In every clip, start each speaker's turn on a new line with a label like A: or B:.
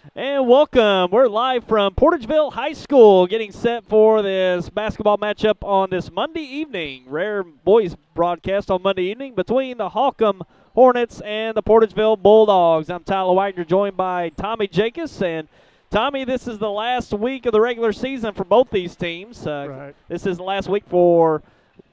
A: And welcome. We're live from Portageville High School, getting set for this basketball matchup on this Monday evening. Rare boys broadcast on Monday evening between the Holcomb Hornets and the Portageville Bulldogs. I'm Tyler Wagner, joined by Tommy Jacobs. And Tommy, this is the last week of the regular season for both these teams.
B: Right.
A: This is the last week for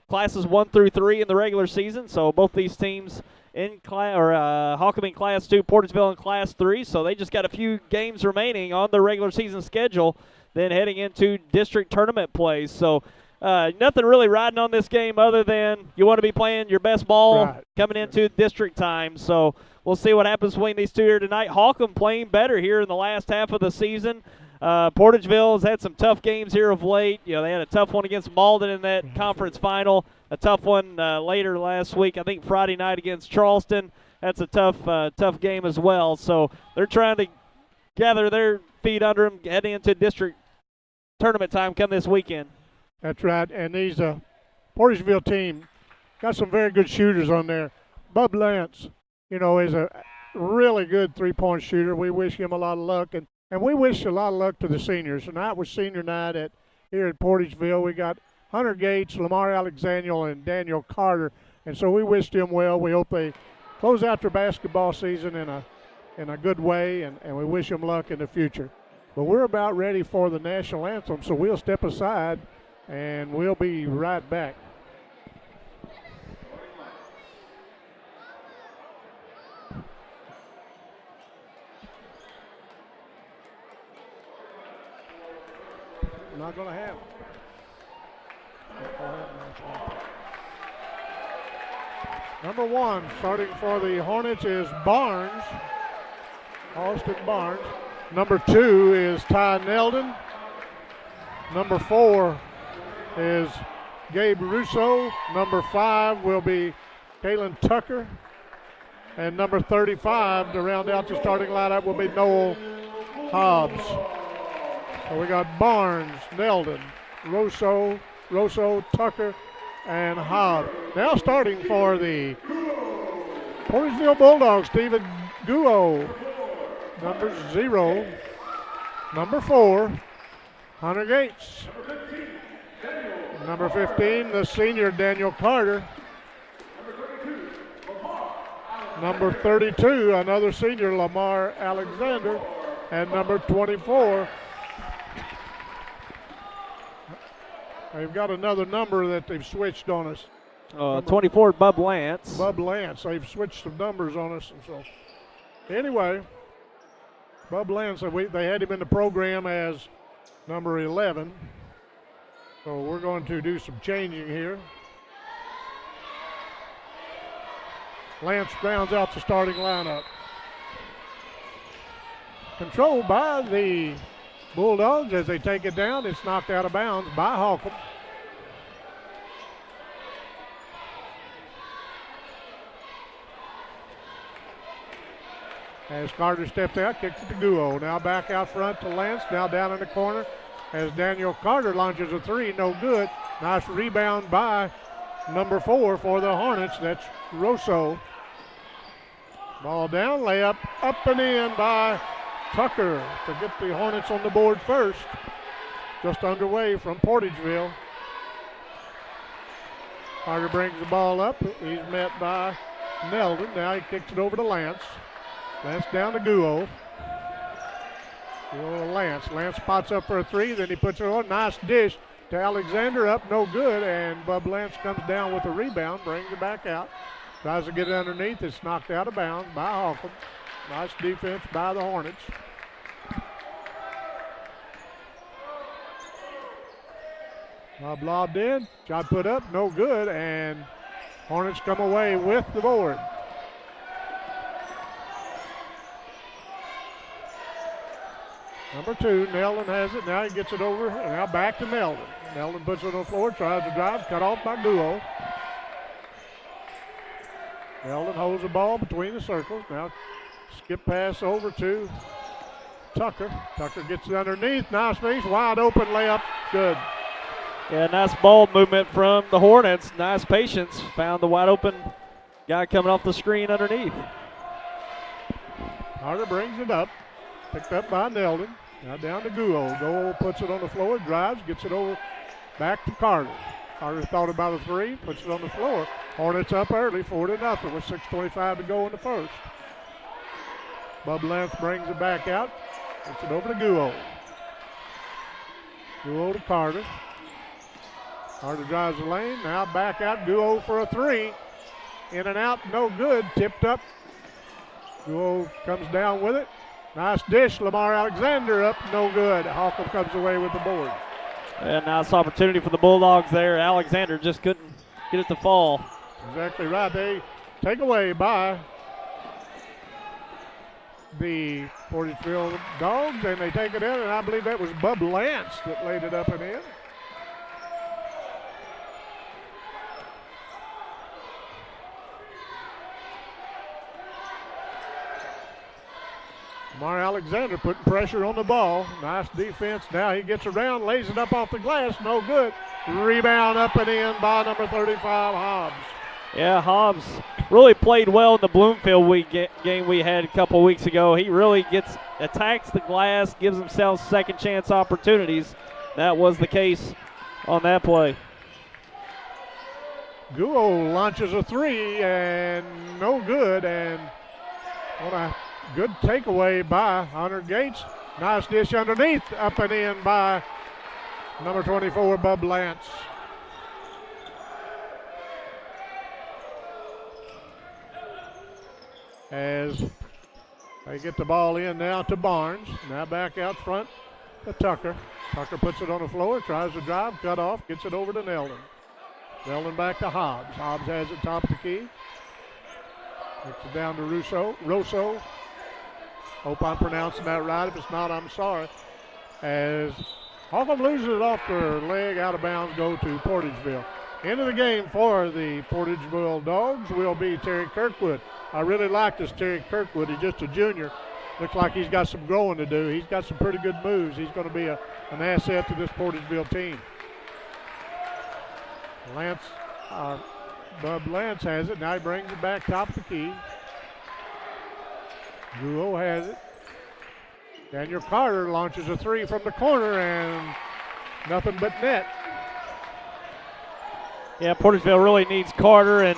A: classes 1 through 3 in the regular season, so both these teams in class, Holcomb in Class 2, Portageville in Class 3, so they just got a few games remaining on the regular season schedule, then heading into district tournament play. So nothing really riding on this game other than you want to be playing your best ball coming into district time. So we'll see what happens between these two here tonight. Holcomb playing better here in the last half of the season. Portageville has had some tough games here of late. You know, they had a tough one against Malden in that conference final, a tough one later last week, I think Friday night against Charleston. That's a tough game as well. So they're trying to gather their feet under them heading into district tournament time come this weekend.
B: That's right, and these Portageville team got some very good shooters on there. Bub Lance, is a really good three-point shooter. We wish him a lot of luck, and we wish a lot of luck to the seniors. Tonight was senior night here at Portageville. We got Hunter Gates, Lamar Alexander, and Daniel Carter, and so we wished them well. We hope they close out their basketball season in a good way, and we wish them luck in the future. But we're about ready for the national anthem, so we'll step aside, and we'll be right back. Not going to have it. Number 1, starting for the Hornets, is Barnes, Austin Barnes. Number 2 is Ty Neldon. Number 4 is Gabe Russo. Number 5 will be Kalen Tucker. And number 35 to round out the starting lineup will be Noel Hobbs. So we got Barnes, Neldon, Russo, Tucker, and Hobbs. Now starting for the Portageville Bulldogs, Stephen Guo. Number 0. Number 4, Hunter Gates. Number 15, the senior Daniel Carter. Number 32, another senior, Lamar Alexander. And number 24, they've got another number that they've switched on us.
A: 24, Bub Lance.
B: Bub Lance. They've switched some numbers on us. And so, anyway, Bub Lance, they had him in the program as number 11. So we're going to do some changing here. Lance rounds out the starting lineup. Controlled by the Bulldogs as they take it down. It's knocked out of bounds by Holcomb. As Carter steps out, kicks it to Guo. Now back out front to Lance. Now down in the corner as Daniel Carter launches a three. No good. Nice rebound by number 4 for the Hornets. That's Rosso. Ball down, layup up and in by Tucker to get the Hornets on the board first. Just underway from Portageville. Carter brings the ball up. He's met by Neldon. Now he kicks it over to Lance. Lance down to Guo. Lance spots up for a three. Then he puts it on. Nice dish to Alexander. Up, no good. And Bub Lance comes down with a rebound. Brings it back out. Tries to get it underneath. It's knocked out of bounds by Holcomb. Nice defense by the Hornets. Bob lobbed in. Shot put up. No good. And Hornets come away with the board. Number 2, Neldon has it. Now he gets it over. And now back to Neldon. Neldon puts it on the floor. Tries to drive. Cut off by Guo. Neldon holds the ball between the circles. Now skip pass over to Tucker. Tucker gets it underneath. Nice space. Wide open layup. Good.
A: Yeah, nice ball movement from the Hornets. Nice patience. Found the wide open guy coming off the screen underneath.
B: Carter brings it up. Picked up by Nelden. Now down to Guo. Guo puts it on the floor, drives, gets it over back to Carter. Carter thought about a three, puts it on the floor. Hornets up early, 4-0 with 6:25 to go in the first. Bub Lance brings it back out, puts it over to Guo. Guo to Carter. Carter drives the lane, now back out, Guo for a three. In and out, no good, tipped up. Guo comes down with it. Nice dish, Lamar Alexander up, no good. Holcomb comes away with the board.
A: And nice opportunity for the Bulldogs there. Alexander just couldn't get it to fall.
B: Exactly right. They take away by the Portageville Dogs, and they take it in, and I believe that was Bub Lance that laid it up and in. Lamar Alexander putting pressure on the ball. Nice defense. Now he gets around, lays it up off the glass. No good. Rebound up and in by number 35, Hobbs.
A: Yeah, Hobbs really played well in the Bloomfield game we had a couple weeks ago. He really attacks the glass, gives himself second chance opportunities. That was the case on that play.
B: Guo launches a three and no good, and on a good takeaway by Hunter Gates. Nice dish underneath, up and in by number 24, Bub Lance. As they get the ball in now to Barnes. Now back out front to Tucker. Tucker puts it on the floor, tries to drive, cut off, gets it over to Nelden. Nelden back to Hobbs. Hobbs has it top of the key. Gets it down to Rosso. Hope I'm pronouncing that right. If it's not, I'm sorry. As Holcomb loses it off their leg, out of bounds, go to Portageville. End of the game for the Portageville Dogs will be Terry Kirkwood. I really like this Terry Kirkwood. He's just a junior. Looks like he's got some growing to do. He's got some pretty good moves. He's going to be an asset to this Portageville team. Bub Lance has it. Now he brings it back top of the key. Guo has it. Daniel Carter launches a three from the corner and nothing but net.
A: Yeah, Portageville really needs Carter and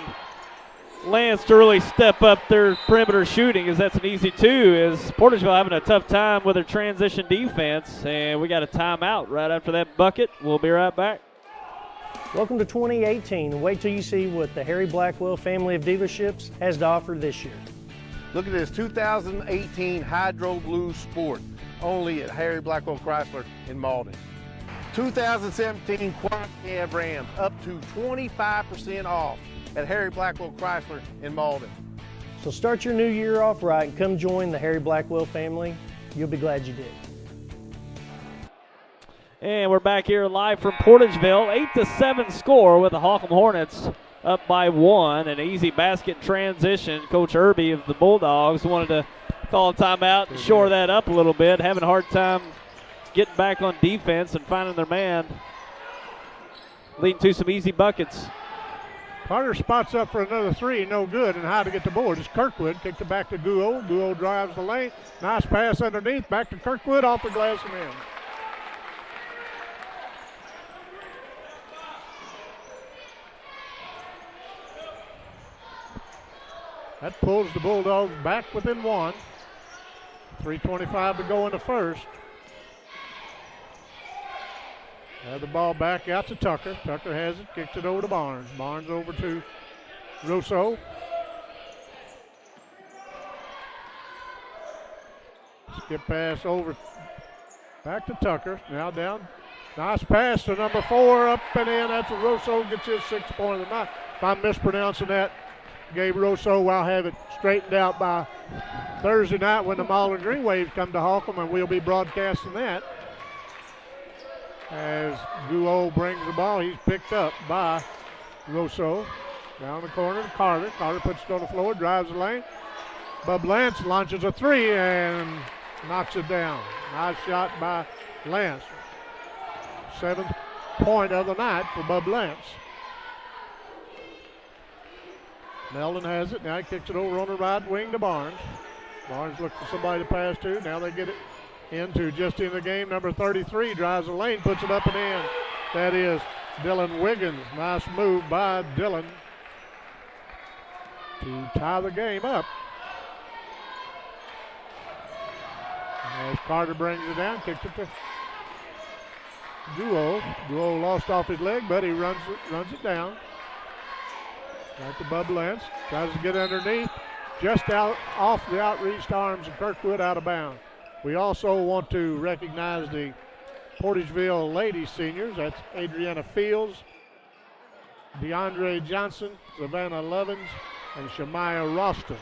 A: Lance to really step up their perimeter shooting, as that's an easy two. As Portageville having a tough time with their transition defense, and we got a timeout right after that bucket. We'll be right back.
C: Welcome to 2018. Wait till you see what the Harry Blackwell family of dealerships has to offer this year.
D: Look at this 2018 Hydro Blue Sport, only at Harry Blackwell Chrysler in Malden. 2017 Quad Cab Ram, up to 25% off at Harry Blackwell Chrysler in Malden.
C: So start your new year off right and come join the Harry Blackwell family. You'll be glad you did.
A: And we're back here live from Portageville. 8-7 score with the Holcomb Hornets up by one. An easy basket transition. Coach Irby of the Bulldogs wanted to call a timeout and shore that up a little bit. Having a hard time getting back on defense and finding their man. Leading to some easy buckets.
B: Carter spots up for another three, no good, and how to get the board is Kirkwood. Kicked it back to Guo. Guo drives the lane. Nice pass underneath. Back to Kirkwood, off the glass and in. That pulls the Bulldogs back within one. 3:25 to go in the first. The ball back out to Tucker. Tucker has it, kicks it over to Barnes. Barnes over to Rosso. Skip pass over back to Tucker. Now down. Nice pass to number 4, up and in. That's a Rosso, gets his 6th point of the night. If I'm mispronouncing that, Gabe Rosso, I'll have it straightened out by Thursday night when the Malden Green Waves come to Holcomb, and we'll be broadcasting that. As Guo brings the ball, he's picked up by Rosso. Down the corner to Carter. Carter puts it on the floor, drives the lane. Bub Lance launches a three and knocks it down. Nice shot by Lance. 7th point of the night for Bub Lance. Nelden has it. Now he kicks it over on the right wing to Barnes. Barnes looks for somebody to pass to. Now they get it just in the game. Number 33 drives the lane, puts it up and in. That is Dylan Wiggins. Nice move by Dylan to tie the game up. As Carter brings it down, kicks it to Guo. Guo lost off his leg, but he runs it down. Back to Bub Lentz. Tries to get underneath. Just out off the outreached arms of Kirkwood, out of bounds. We also want to recognize the Portageville ladies seniors. That's Adriana Fields, DeAndre Johnson, Savannah Lovins, and Shemaya Roston.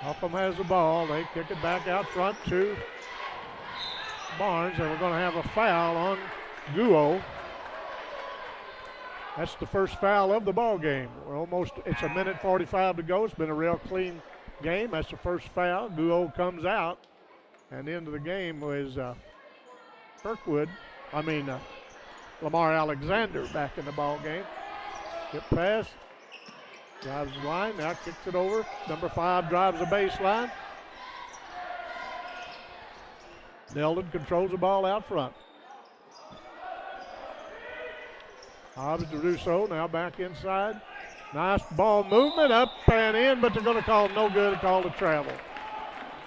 B: Holcomb has the ball. They kick it back out front to Barnes, and we're going to have a foul on Guo. That's the first foul of the ball game. It's a minute 45 to go. It's been a real clean game. That's the first foul. Guo comes out, and the end of the game was Lamar Alexander back in the ball game. Get past. Drives the line, now kicks it over. Number 5 drives the baseline. Neldon controls the ball out front. Hobbs to do so, now back inside. Nice ball movement, up and in, but they're going to call no good, a call to travel.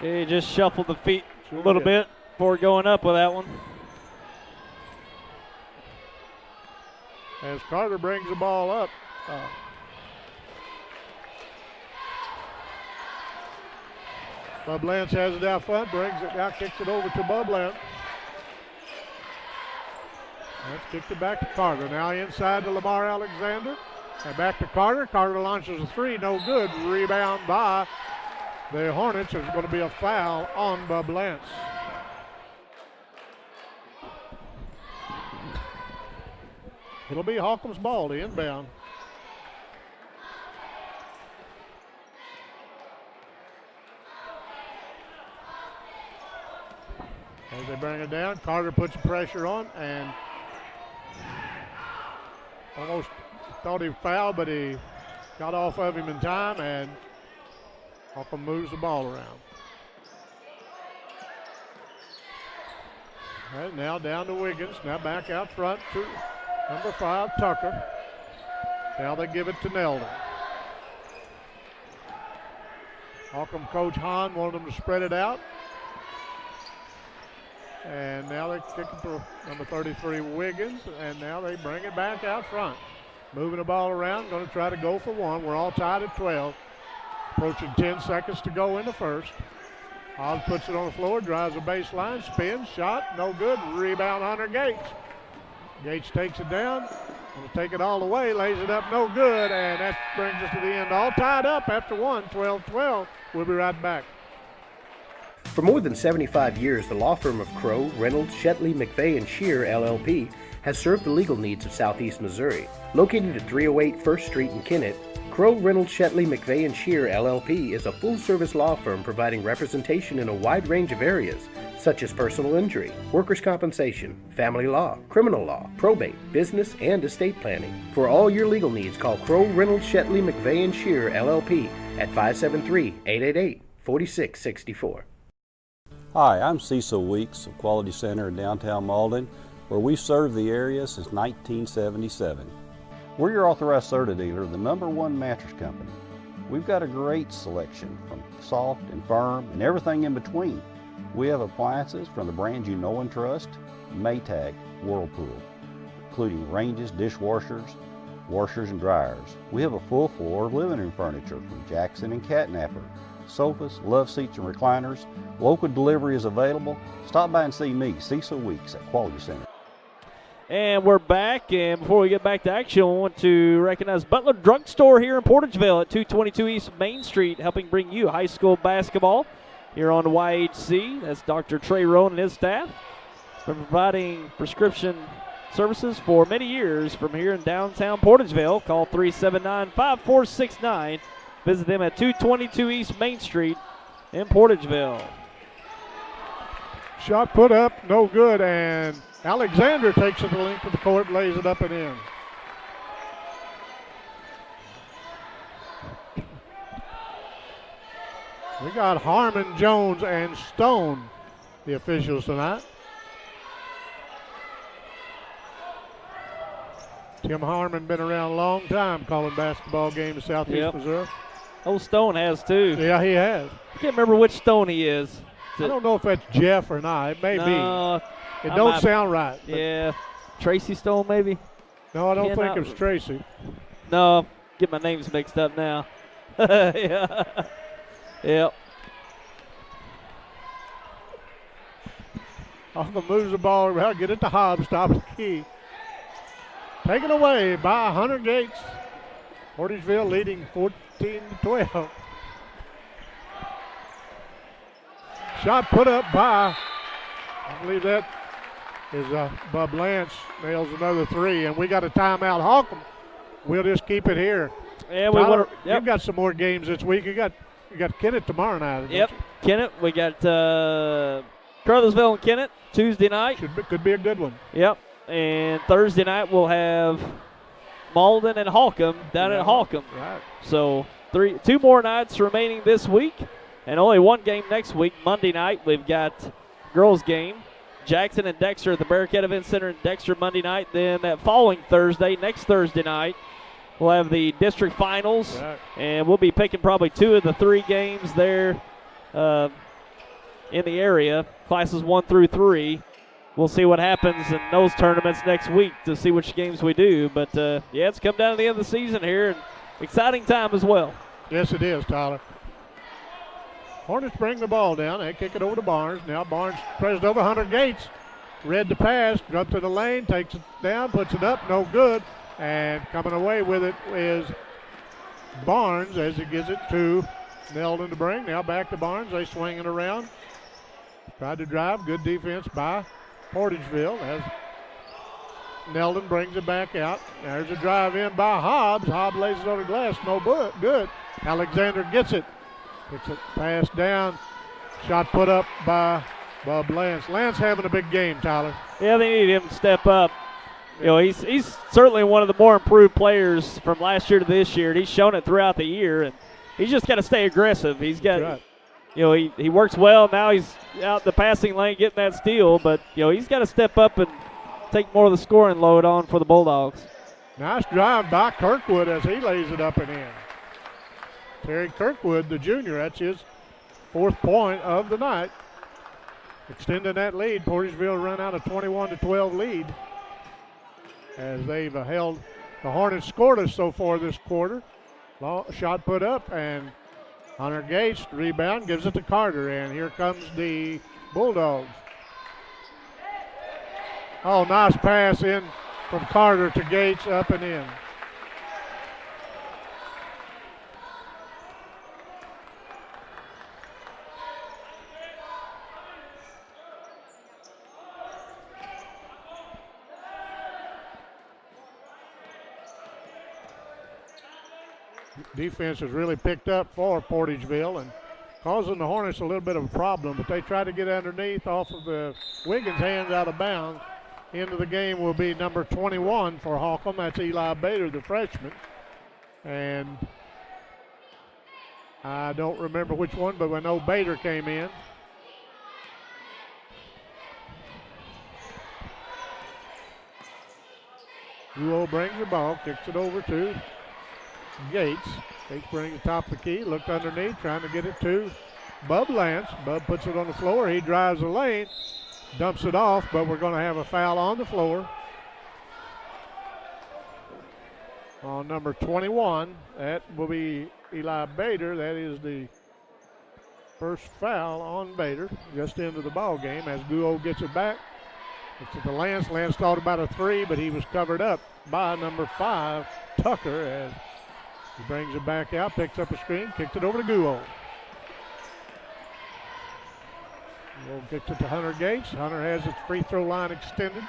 A: He just shuffled the feet a little bit before going up with that one.
B: As Carter brings the ball up. Bub Lentz has it out front, brings it out, kicks it over to Bub Lentz. Let's kick it back to Carter. Now inside to Lamar Alexander. And back to Carter. Carter launches a 3, no good. Rebound by the Hornets. There's going to be a foul on Bub Lentz. It'll be Holcomb's ball to inbound. As they bring it down, Carter puts pressure on and almost thought he fouled, but he got off of him in time, and Holcomb moves the ball around. All right, now down to Wiggins. Now back out front to number 5, Tucker. Now they give it to Neldon. Holcomb coach Hahn wanted them to spread it out. And now they kick it to number 33, Wiggins, and now they bring it back out front. Moving the ball around, going to try to go for one. We're all tied at 12. Approaching 10 seconds to go in the first. Hobbs puts it on the floor, drives the baseline, spins, shot, no good. Rebound, Hunter Gates. Gates takes it down, going to take it all the way, lays it up, no good, and that brings us to the end. All tied up after one, 12-12. We'll be right back.
E: For more than 75 years, the law firm of Crow, Reynolds, Shetley, McVeigh, and Shear, LLP, has served the legal needs of Southeast Missouri. Located at 308 1st Street in Kennett, Crow, Reynolds, Shetley, McVeigh, and Shear, LLP is a full-service law firm providing representation in a wide range of areas, such as personal injury, workers' compensation, family law, criminal law, probate, business, and estate planning. For all your legal needs, call Crow, Reynolds, Shetley, McVeigh, and Shear, LLP at 573-888-4664.
F: Hi, I'm Cecil Weeks of Quality Center in downtown Malden, where we've served the area since 1977. We're your authorized Serta dealer, the #1 mattress company. We've got a great selection from soft and firm and everything in between. We have appliances from the brands you know and trust, Maytag, Whirlpool, including ranges, dishwashers, washers, and dryers. We have a full floor of living room furniture from Jackson and Catnapper, sofas, love seats, and recliners. Local delivery is available. Stop by and see me, Cecil Weeks, at Quality Center.
A: And we're back, and before we get back to action, we want to recognize Butler Drugstore here in Portageville at 222 East Main Street, helping bring you high school basketball here on YHC. That's Dr. Trey Rowan and his staff. Been providing prescription services for many years from here in downtown Portageville. Call 379-5469. Visit them at 222 East Main Street in Portageville.
B: Shot put up, no good, and Alexander takes it the length of the court, lays it up and in. We got Harmon, Jones, and Stone, the officials tonight. Tim Harmon been around a long time calling basketball games in Southeast Missouri.
A: Old Stone has too.
B: Yeah, he has.
A: I can't remember which Stone he is.
B: I don't know if that's Jeff or not. It may be. It don't sound right.
A: Yeah. Tracy Stone, maybe?
B: No, I don't think it's Tracy.
A: No, get my names mixed up now. Yeah. Yep.
B: Holcomb moves the ball around, get it to Hobbs, top of the key. Taken away by Hunter Gates. Portageville leading 14-12. Shot put up by, I believe that is Bub Lance, nails another three, and we got a timeout. Holcomb, we'll just keep it here.
A: Yeah, we want to.
B: You've got some more games this week. You got Kennett tomorrow night.
A: Yep, Kennett. We got Crothersville and Kennett Tuesday night.
B: Could be a good one.
A: Yep, and Thursday night we'll have Malden and Holcomb down at Holcomb.
B: Right.
A: So two more nights remaining this week, and only one game next week. Monday night we've got girls game. Jackson and Dexter at the Bearcat Event Center in Dexter Monday night. Then that following Thursday, next Thursday night, we'll have the district finals, and we'll be picking probably 2 of the 3 games there in the area, classes 1 through 3. We'll see what happens in those tournaments next week to see which games we do. But, yeah, it's come down to the end of the season here, and exciting time as well.
B: Yes, it is, Tyler. Hornets bring the ball down. They kick it over to Barnes. Now Barnes presses over. Hunter Gates read the pass, up to the lane, takes it down, puts it up, no good. And coming away with it is Barnes as he gives it to Neldon to bring. Now back to Barnes. They swing it around. Tried to drive. Good defense by Portageville as Neldon brings it back out. There's a drive in by Hobbs. Hobbs lays it on the glass. No good. Alexander gets it. Gets it passed down. Shot put up by Bub Lance. Lance having a big game, Tyler.
A: Yeah, they need him to step up. You know, he's certainly one of the more improved players from last year to this year, and he's shown it throughout the year. And he's just got to stay aggressive. He's got, you know, he works well. Now he's out the passing lane getting that steal, but you know he's got to step up and take more of the scoring load on for the Bulldogs.
B: Nice drive by Kirkwood as he lays it up and in. Terry Kirkwood, the junior, that's his 4th point of the night. Extending that lead, Portageville run out a 21-12 lead as they've held the Hornets scoreless so far this quarter. Shot put up, and Hunter Gates rebound, gives it to Carter, and here comes the Bulldogs. Oh, nice pass in from Carter to Gates, up and in. Defense has really picked up for Portageville and causing the Hornets a little bit of a problem, but they try to get underneath off of the Wiggins' hands out of bounds. Into the game will be number 21 for Holcomb. That's Eli Bader, the freshman. And I don't remember which one, but I know Bader came in. Duo brings the ball, kicks it over to Gates. Gates brings the top of the key, looked underneath, trying to get it to Bub Lance. Bub puts it on the floor. He drives the lane, dumps it off, but we're going to have a foul on the floor on number 21. That will be Eli Bader. That is the first foul on Bader just into the ball game as Guo gets it back. It's to Lance. Lance thought about a 3, but he was covered up by number 5, Tucker, as he brings it back out, picks up a screen, kicks it over to Guo. Guo kicks it to Hunter Gates. Hunter has its free throw line extended.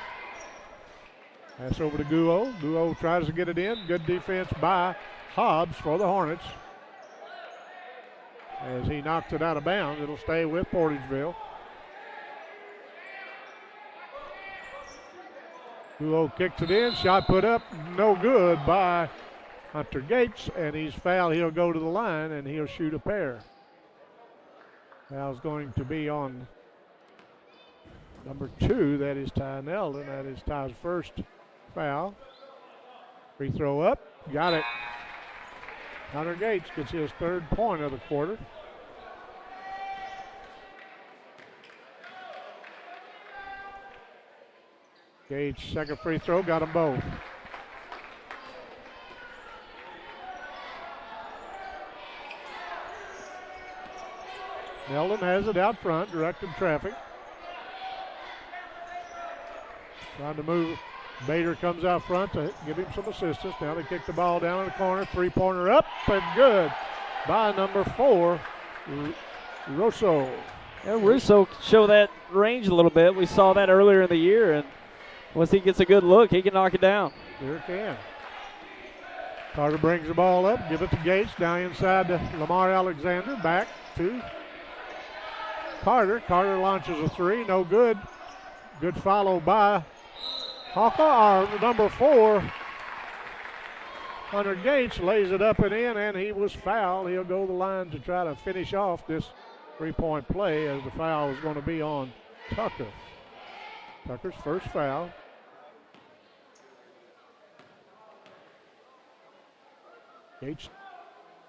B: Pass over to Guo. Guo tries to get it in. Good defense by Hobbs for the Hornets. As he knocks it out of bounds, it'll stay with Portageville. Guo kicks it in. Shot put up. No good by Hunter Gates, and he's fouled. He'll go to the line, and he'll shoot a pair. Foul's going to be on number 2. That is Ty Nelden. That is Ty's first foul. Free throw up. Got it. Hunter Gates gets his 3rd point of the quarter. Gates' second free throw. Got them both. Nelden has it out front, directing traffic. Trying to move. Bader comes out front to give him some assistance. Now they kick the ball down in the corner. 3-pointer up and good by number 4, Russo.
A: And Russo show that range a little bit. We saw that earlier in the year, and once he gets a good look, he can knock it down.
B: Sure can. Carter brings the ball up, give it to Gates, down inside to Lamar Alexander, back to Carter. Carter launches a 3, no good. Good follow by Holcomb, number 4. Hunter Gates lays it up and in, and he was fouled. He'll go to the line to try to finish off this 3-point play, as the foul is going to be on Tucker. Tucker's first foul. Gates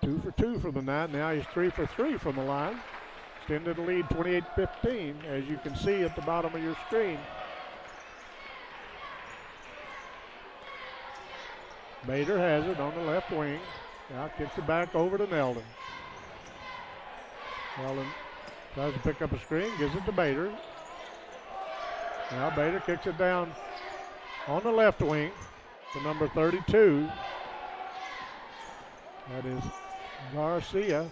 B: 2 for 2 from the night. Now he's 3 for 3 from the line. Extended the lead 28-15, as you can see at the bottom of your screen. Bader has it on the left wing. Now kicks it back over to Nelden. Nelden tries to pick up a screen, gives it to Bader. Now Bader kicks it down on the left wing to number 32. That is Garcia.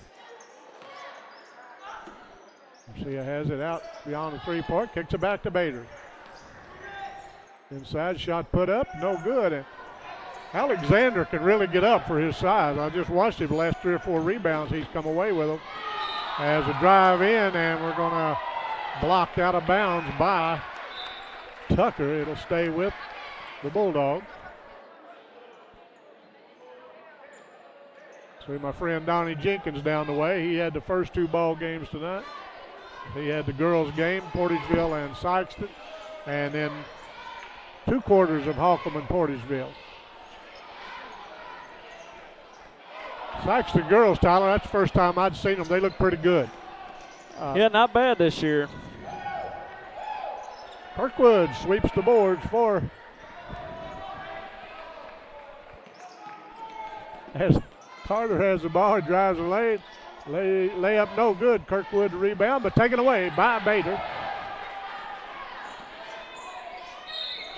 B: Garcia has it out beyond the 3-point, kicks it back to Bader. Inside shot put up, no good. And Alexander can really get up for his size. I just watched him the last 3 or 4 rebounds he's come away with them. Has a drive in, and we're going to blocked out of bounds by Tucker. It'll stay with the Bulldogs. See my friend Donnie Jenkins down the way. He had the first 2 ball games tonight. He had the girls game, Portageville and Sykeston, and then 2 quarters of Holcomb and Portageville. Sykeston girls, Tyler, that's the first time I'd seen them. They look pretty good.
A: Yeah, not bad this year.
B: Kirkwood sweeps the boards for as Carter has the ball, he drives the lane. Lay up no good. Kirkwood rebound, but taken away by Bader.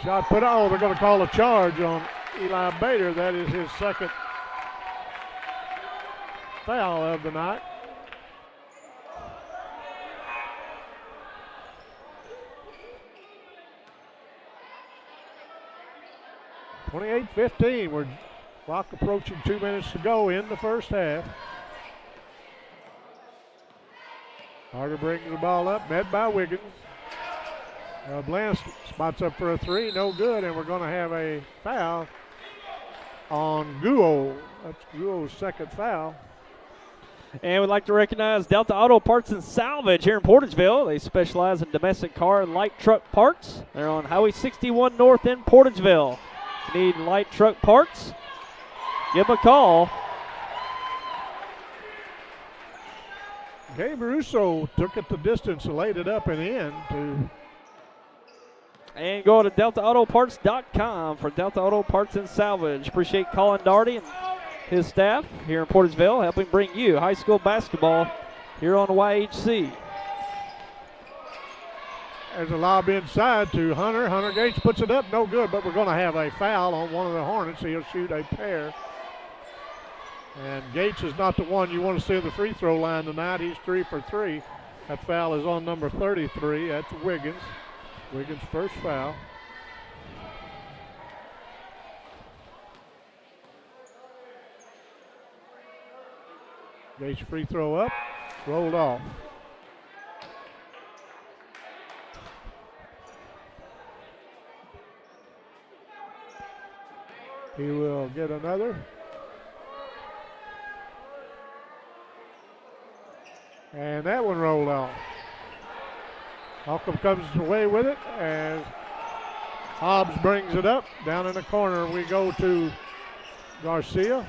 B: Shot put out. Oh, they're going to call a charge on Eli Bader. That is his second foul of the night. (28-15). We're clock approaching 2 minutes to go in the first half. Carter brings the ball up, met by Wiggins. Bland spots up for a 3, no good, and we're going to have a foul on Guo. That's Guo's second foul.
A: And we'd like to recognize Delta Auto Parts and Salvage here in Portageville. They specialize in domestic car and light truck parts. They're on Highway 61 North in Portageville. If you need light truck parts, give them a call.
B: Gabe Russo took it the distance and laid it up and in to.
A: And go to DeltaAutoParts.com for Delta Auto Parts and Salvage. Appreciate Colin Daugherty and his staff here in Portageville helping bring you high school basketball here on YHC.
B: There's a lob inside to Hunter. Hunter Gates puts it up, no good, but we're going to have a foul on one of the Hornets. He'll shoot a pair. And Gates is not the one you want to see at the free throw line tonight. He's 3 for 3. That foul is on number 33. That's Wiggins. Wiggins' first foul. Gates free throw up, rolled off. He will get another. And that one rolled off. Holcomb comes away with it as Hobbs brings it up. Down in the corner we go to Garcia.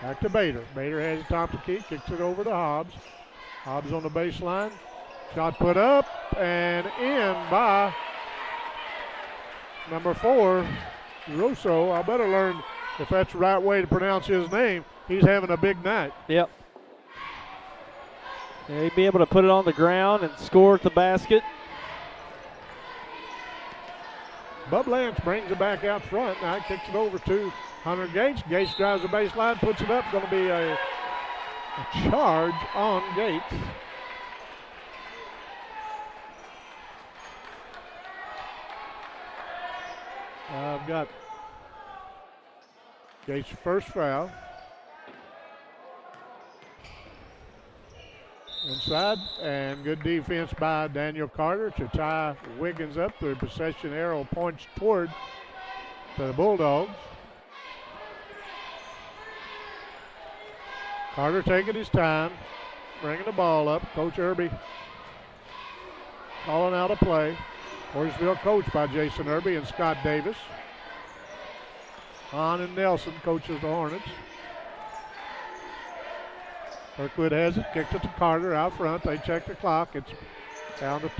B: Back to Bader. Bader has the top of the key, kicks it over to Hobbs. Hobbs on the baseline. Shot put up and in by number 4, Russo. I better learn if that's the right way to pronounce his name. He's having a big night.
A: Yep. Yeah, he'd be able to put it on the ground and score at the basket.
B: Bub Lance brings it back out front. Now kicks it over to Hunter Gates. Gates drives the baseline, puts it up. Going to be a charge on Gates. I've got Gates' first foul. Inside, and good defense by Daniel Carter to tie Wiggins up. The possession arrow points toward the Bulldogs. Carter taking his time, bringing the ball up. Coach Irby calling out a play. Portageville coached by Jason Irby and Scott Davis. Hahn and Nelson coaches the Hornets. Kirkwood has it, kicked it to Carter out front. They check the clock. It's down to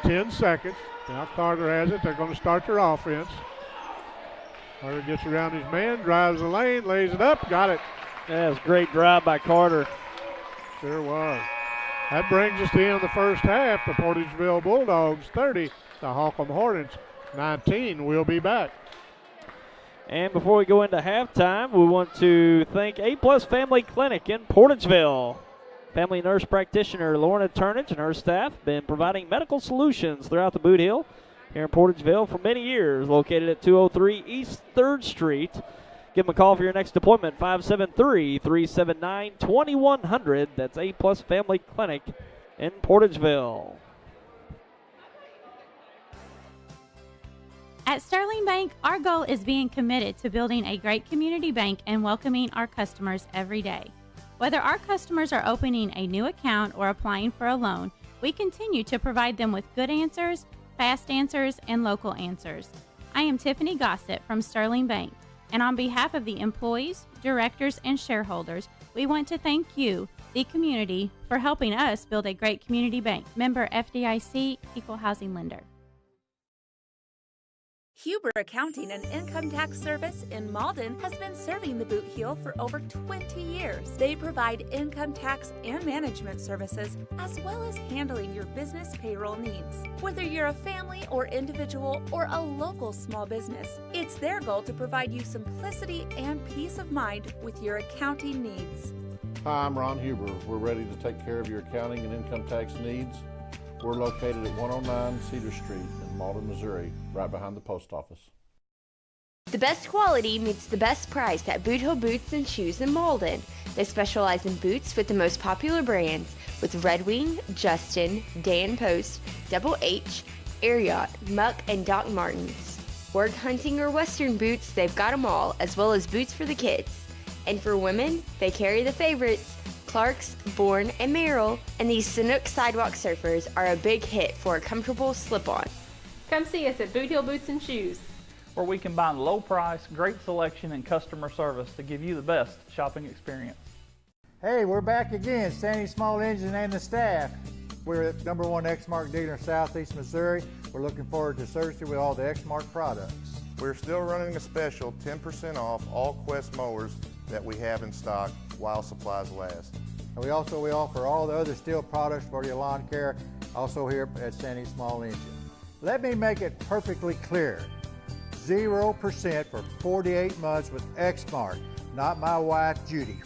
B: 10 seconds. Now Carter has it. They're going to start their offense. Carter gets around his man, drives the lane, lays it up, got it.
A: That was a great drive by Carter.
B: Sure was. That brings us to the end of the first half. The Portageville Bulldogs 30, the Holcomb Hornets 19. We'll be back.
A: And before we go into halftime, we want to thank A-Plus Family Clinic in Portageville. Family nurse practitioner Lorna Turnage and her staff have been providing medical solutions throughout the Boot Hill here in Portageville for many years. Located at 203 East 3rd Street. Give them a call for your next appointment, 573-379-2100. That's A-Plus Family Clinic in Portageville.
G: At Sterling Bank, our goal is being committed to building a great community bank and welcoming our customers every day. Whether our customers are opening a new account or applying for a loan, we continue to provide them with good answers, fast answers, and local answers. I am Tiffany Gossett from Sterling Bank, and on behalf of the employees, directors, and shareholders, we want to thank you, the community, for helping us build a great community bank. Member FDIC, Equal Housing Lender.
H: Huber Accounting and Income Tax Service in Malden has been serving the Boot Heel for over 20 years. They provide income tax and management services, as well as handling your business payroll needs. Whether you're a family or individual or a local small business, it's their goal to provide you simplicity and peace of mind with your accounting needs.
D: Hi, I'm Ron Huber. We're ready to take care of your accounting and income tax needs. We're located at 109 Cedar Street in Malden, Missouri, right behind the post office.
I: The best quality meets the best price at Boot Hill Boots and Shoes in Malden. They specialize in boots with the most popular brands with Red Wing, Justin, Dan Post, Double H, Air Yacht, Muck, and Doc Martens. Work hunting or western boots, they've got them all, as well as boots for the kids. And for women, they carry the favorites, Clark's, Bourne, and Merrill, and these Sanook Sidewalk Surfers are a big hit for a comfortable slip-on.
J: Come see us at Boot Hill Boots and Shoes,
K: where we combine low price, great selection, and customer service to give you the best shopping experience.
L: Hey, we're back again, Sandy Small Engine and the staff. We're the #1 Exmark dealer in Southeast Missouri. We're looking forward to servicing with all the Exmark products.
M: We're still running a special 10% off all Quest mowers that we have in stock while supplies last.
L: And we offer all the other steel products for your lawn care, also here at Sandy Small Engine. Let me make it perfectly clear. 0% for 48 months with Exmark, not my wife, Judy.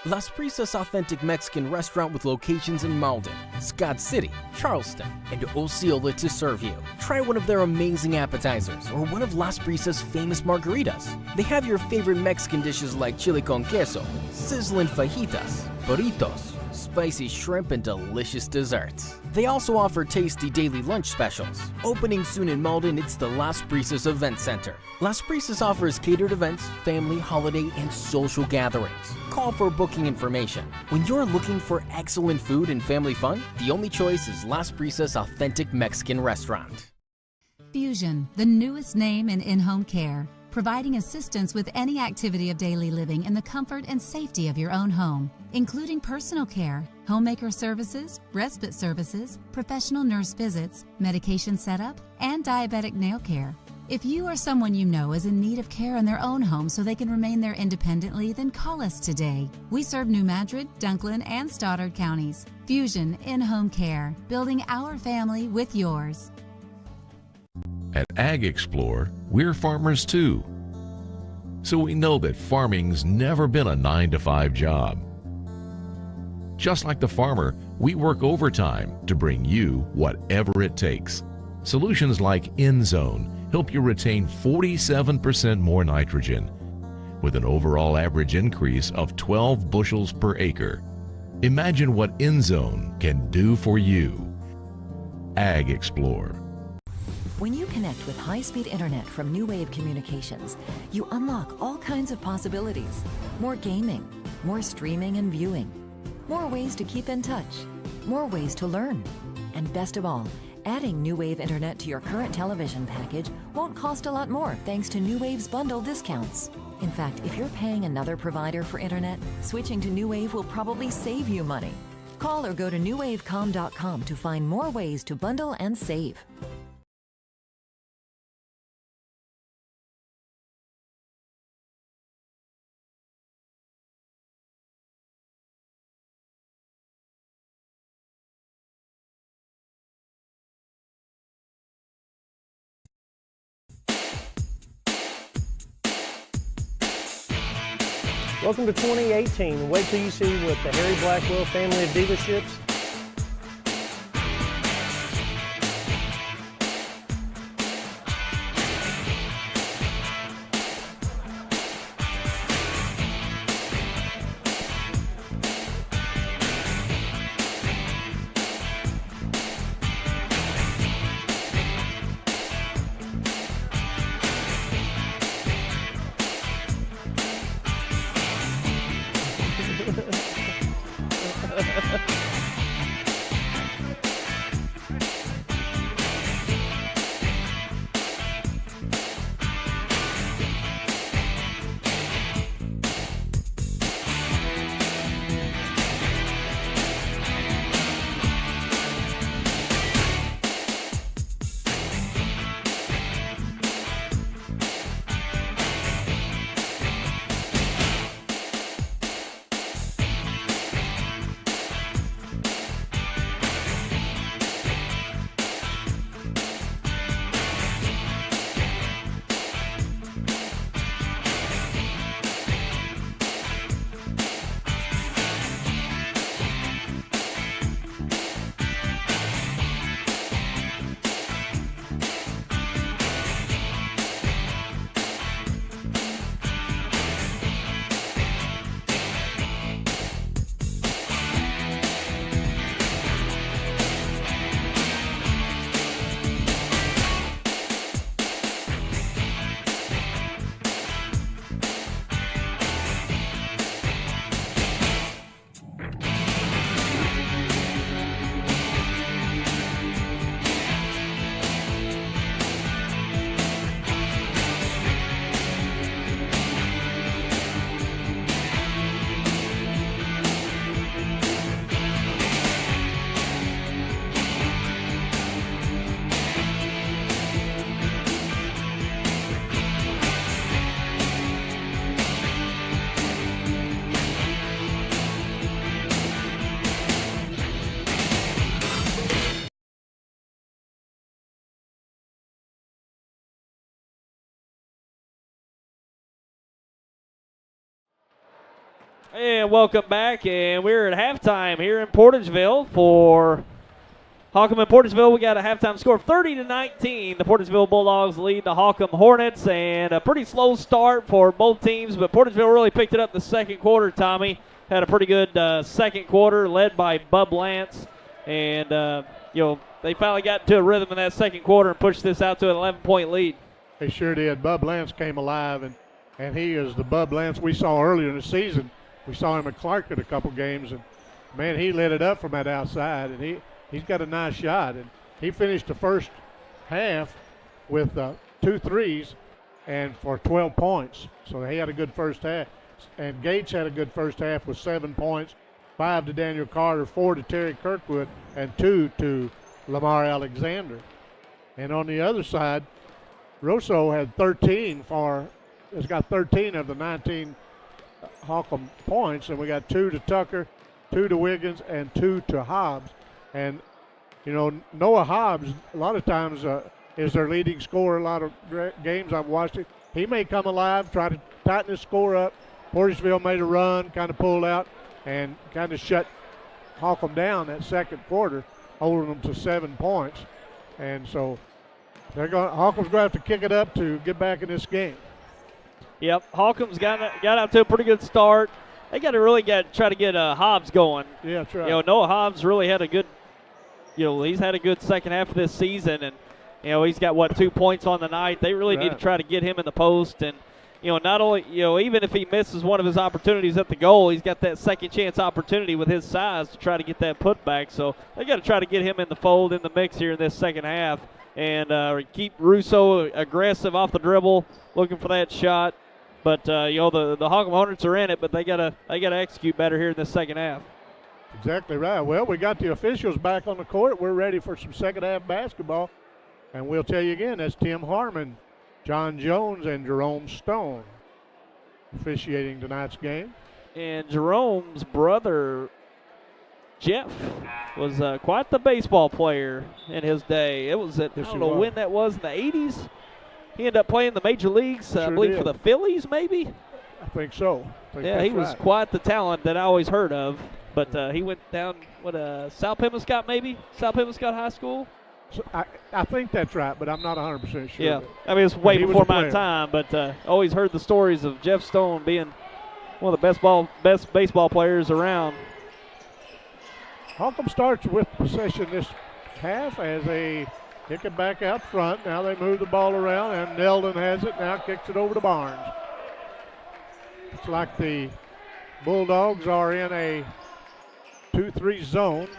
N: Las Prisas Authentic Mexican Restaurant with locations in Malden, Scott City, Charleston, and Osceola to serve you. Try one of their amazing appetizers or one of Las Prisas' famous margaritas. They have your favorite Mexican dishes like chili con queso, sizzling fajitas, burritos, spicy shrimp, and delicious desserts. They also offer tasty daily lunch specials. Opening soon in Malden, it's the Las Brisas Event Center. Las Brisas offers catered events, family, holiday, and social gatherings. Call for booking information. When you're looking for excellent food and family fun, the only choice is Las Brisas Authentic Mexican Restaurant.
O: Fusion, the newest name in in-home care, providing assistance with any activity of daily living in the comfort and safety of your own home, including personal care, homemaker services, respite services, professional nurse visits, medication setup, and diabetic nail care. If you or someone you know is in need of care in their own home so they can remain there independently, then call us today. We serve New Madrid, Dunklin, and Stoddard counties. Fusion in-home care, building our family with yours.
P: At Ag Explorer, we're farmers too. So we know that farming's never been a 9-to-5 job. Just like the farmer, we work overtime to bring you whatever it takes. Solutions like InZone help you retain 47% more nitrogen, with an overall average increase of 12 bushels per acre. Imagine what InZone can do for you. Ag Explorer.
Q: When you connect with high-speed internet from New Wave Communications, you unlock all kinds of possibilities. More gaming, more streaming and viewing, more ways to keep in touch, more ways to learn. And best of all, adding New Wave internet to your current television package won't cost a lot more thanks to New Wave's bundle discounts. In fact, if you're paying another provider for internet, switching to New Wave will probably save you money. Call or go to newwavecom.com to find more ways to bundle and save.
C: Welcome to 2018. Wait till you see what the Harry Blackwell family of dealerships
A: And welcome back, and we're at halftime here in Portageville for Holcomb and Portageville. We got a halftime score of 30-19. The Portageville Bulldogs lead the Holcomb Hornets, and a pretty slow start for both teams, but Portageville really picked it up the second quarter, Tommy. Had a pretty good second quarter led by Bub Lance, and they finally got into a rhythm in that second quarter and pushed this out to an 11-point lead.
B: They sure did. Bub Lance came alive, and he is the Bub Lance we saw earlier in the season. We saw him at Clark at a couple games, and, man, he lit it up from that outside, and he's got a nice shot. And he finished the first half with 2 threes and for 12 points. So he had a good first half. And Gates had a good first half with 7 points, 5 to Daniel Carter, 4 to Terry Kirkwood, and 2 to Lamar Alexander. And on the other side, Rosso had 13 has got 13 of the 19 Holcomb points, and we got 2 to Tucker, 2 to Wiggins, and 2 to Hobbs. And, Noah Hobbs, a lot of times, is their leading scorer. A lot of games I've watched it. He may come alive, try to tighten his score up. Portageville made a run, kind of pulled out, and kind of shut Holcomb down that second quarter, holding them to 7 points. And so Holcomb's going to have to kick it up to get back in this game.
A: Yep, Holcomb's got out to a pretty good start. They got to try to get Hobbs going.
B: Yeah, that's right.
A: Noah Hobbs really had a good, he's had a good second half of this season, and he's got 2 points on the night. They really need to try to get him in the post, and not only even if he misses one of his opportunities at the goal, he's got that second chance opportunity with his size to try to get that putback. So they got to try to get him in the fold, in the mix here in this second half, and keep Russo aggressive off the dribble, looking for that shot. But the Holcomb Hornets are in it, but they gotta execute better here in this second half.
B: Exactly right. Well, we got the officials back on the court. We're ready for some second half basketball, and we'll tell you again, that's Tim Harmon, John Jones, and Jerome Stone officiating tonight's game.
A: And Jerome's brother, Jeff, was quite the baseball player in his day. It was I don't know when that was, in the 80s. He ended up playing the major leagues, I believe, for the Phillies, maybe?
B: I think so.
A: He was quite the talent that I always heard of. But he went down, South Pemmiscott maybe? South Pemmiscott High School?
B: So I think that's right, but I'm not 100% sure.
A: Yeah, I mean, it's way before my time, but always heard the stories of Jeff Stone being one of the best baseball players around.
B: Holcomb starts with possession this half as they kick it back out front. Now they move the ball around, and Neldon has it. Now kicks it over to Barnes. It's like the Bulldogs are in a 2-3 zone.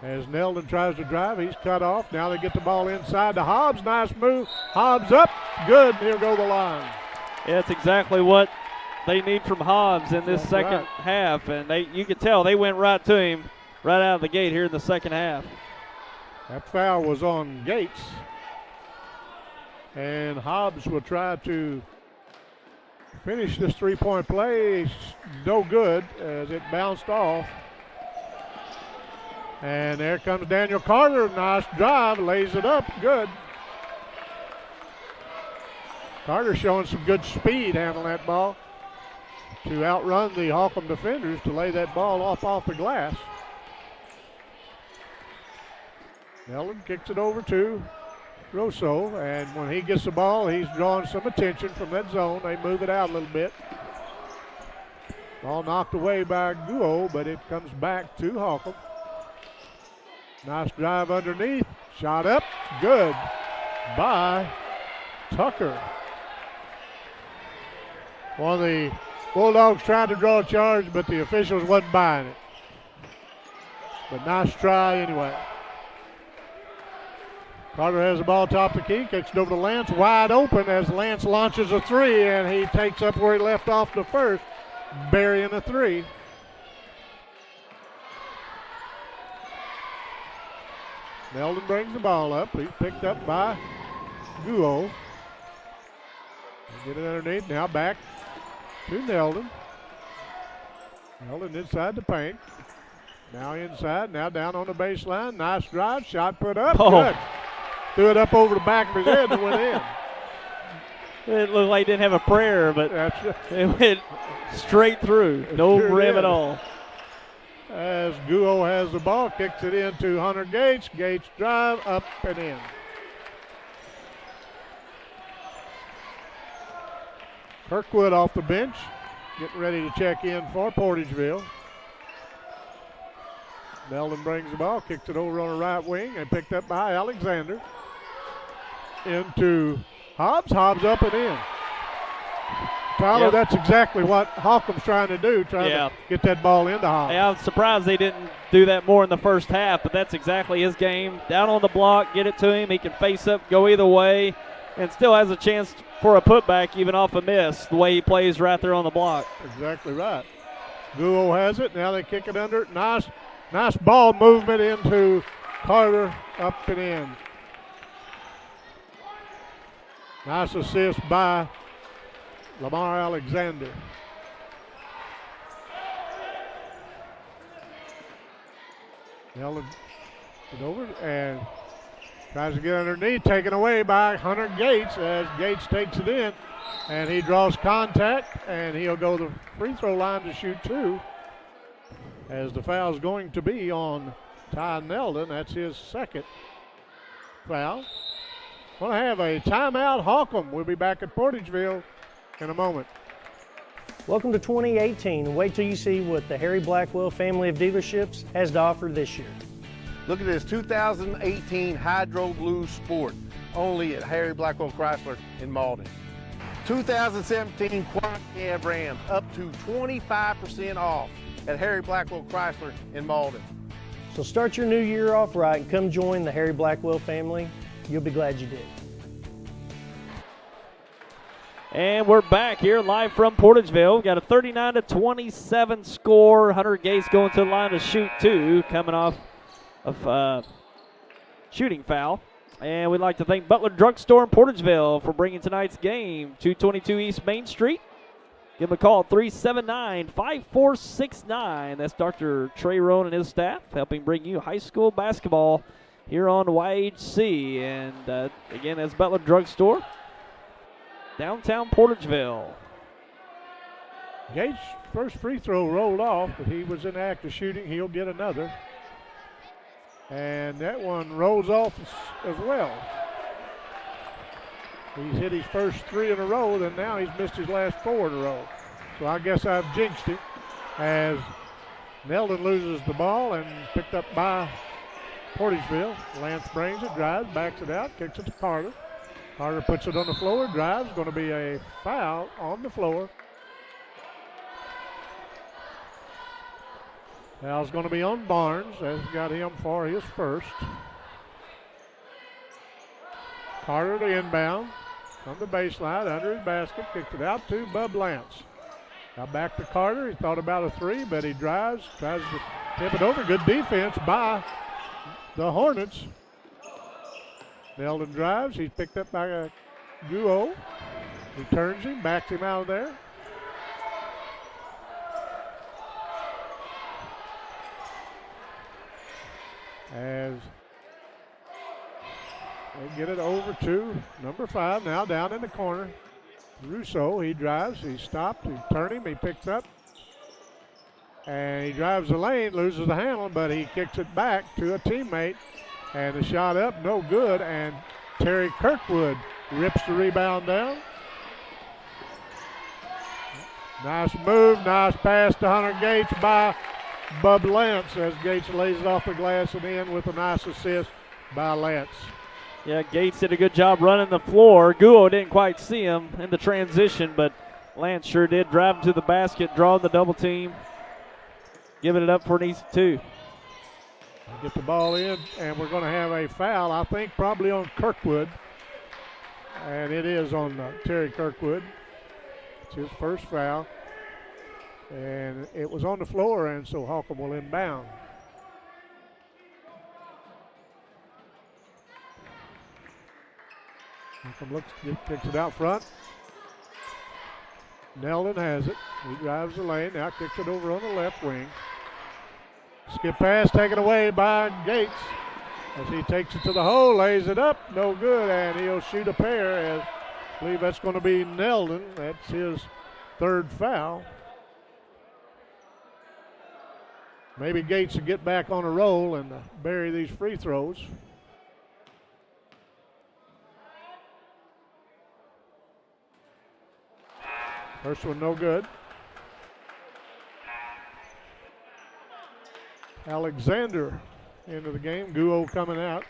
B: As Neldon tries to drive, he's cut off. Now they get the ball inside to Hobbs. Nice move. Hobbs up. Good. He'll go the line.
A: Yeah, that's exactly what they need from Hobbs in this second half. And you can tell they went right to him right out of the gate here in the second half.
B: That foul was on Gates. And Hobbs will try to finish this three-point play. No good as it bounced off. And there comes Daniel Carter. Nice drive. Lays it up. Good. Carter showing some good speed handling that ball to outrun the Holcomb defenders to lay that ball off the glass. Neldon kicks it over to Rosso, and when he gets the ball, he's drawing some attention from that zone. They move it out a little bit. Ball knocked away by Guo, but it comes back to Holcomb. Nice drive underneath. Shot up. Good by Tucker. One of the Bulldogs tried to draw a charge, but the officials wasn't buying it. But nice try anyway. Carter has the ball top the key, kicks it over to Lance, wide open as Lance launches a three, and he takes up where he left off the first, burying a three. Neldon brings the ball up. He's picked up by Guo. Get it underneath, now back to Neldon. Neldon inside the paint. Now inside, now down on the baseline. Nice drive, shot put up, good. Threw it up over the back of his head and went in.
A: It looked like he didn't have a prayer, but it went straight through. No rim at all.
B: As Guo has the ball, kicks it into Hunter Gates. Gates drive, up and in. Kirkwood off the bench, getting ready to check in for Portageville. Nelden brings the ball, kicks it over on the right wing, and picked up by Alexander. Into Hobbs. Hobbs up and in. Tyler, that's exactly what Holcomb's trying to do, trying to get that ball into Hobbs.
A: Yeah, I'm surprised they didn't do that more in the first half, but that's exactly his game. Down on the block, get it to him. He can face up, go either way, and still has a chance for a putback even off a miss, the way he plays right there on the block.
B: Exactly right. Guo has it. Now they kick it under. Nice ball movement into Carter, up and in. Nice assist by Lamar Alexander. Nelden it over and tries to get underneath, taken away by Hunter Gates as Gates takes it in, and he draws contact, and he'll go to the free throw line to shoot two, as the foul's going to be on Ty Nelden. That's his second foul. We'll have a timeout. Holcomb. We'll be back at Portageville in a moment.
C: Welcome to 2018. Wait till you see what the Harry Blackwell family of dealerships has to offer this year.
D: Look at this 2018 Hydro Blue Sport, only at Harry Blackwell Chrysler in Malden. 2017 Quad Cab Ram, up to 25% off at Harry Blackwell Chrysler in Malden.
C: So start your new year off right and come join the Harry Blackwell family. You'll be glad you did.
A: And we're back here live from Portageville. Got a 39-27 score. Hunter Gates going to the line to shoot two, coming off of shooting foul. And we'd like to thank Butler Drugstore in Portageville for bringing tonight's game. 222 East Main Street. Give them a call, 379-5469. That's Dr. Trey Roan and his staff helping bring you high school basketball here on YHC. And again, that's Butler Drugstore, downtown Portageville.
B: Gates' first free throw rolled off, but he was in the act of shooting. He'll get another. And that one rolls off as well. He's hit his first three in a row, and now he's missed his last four in a row. So I guess I've jinxed him as Nelden loses the ball and picked up by Portageville. Lance brings it, drives, backs it out, kicks it to Carter. Carter puts it on the floor, drives. Going to be a foul on the floor. Foul's going to be on Barnes. That's got him for his first. Carter to inbound. From the baseline, under his basket, kicks it out to Bub Lance. Now back to Carter. He thought about a three, but he drives, tries to tip it over. Good defense by the Hornets. Nelden drives. He's picked up by a Guo. He turns him, backs him out of there. As they get it over to number 5, now down in the corner. Russo, he drives, he stopped, he turned him, he picks up. And he drives the lane, loses the handle, but he kicks it back to a teammate. And the shot up, no good, and Terry Kirkwood rips the rebound down. Nice move, nice pass to Hunter Gates by Bub Lance as Gates lays it off the glass and in with a nice assist by Lance.
A: Yeah, Gates did a good job running the floor. Guo didn't quite see him in the transition, but Lance sure did. Drive him to the basket, draw the double team, giving it up for an easy two.
B: Get the ball in, and we're going to have a foul, I think, probably on Kirkwood. And it is on Terry Kirkwood. It's his first foul. And it was on the floor, and so Holcomb will inbound. Holcomb kicks it out front. Nelden has it. He drives the lane, now kicks it over on the left wing. Skip pass taken away by Gates as he takes it to the hole, lays it up, no good, and he'll shoot a pair. As I believe that's going to be Nelden. That's his third foul. Maybe Gates will get back on a roll and bury these free throws. First one no good. Alexander into the game. Guo coming out.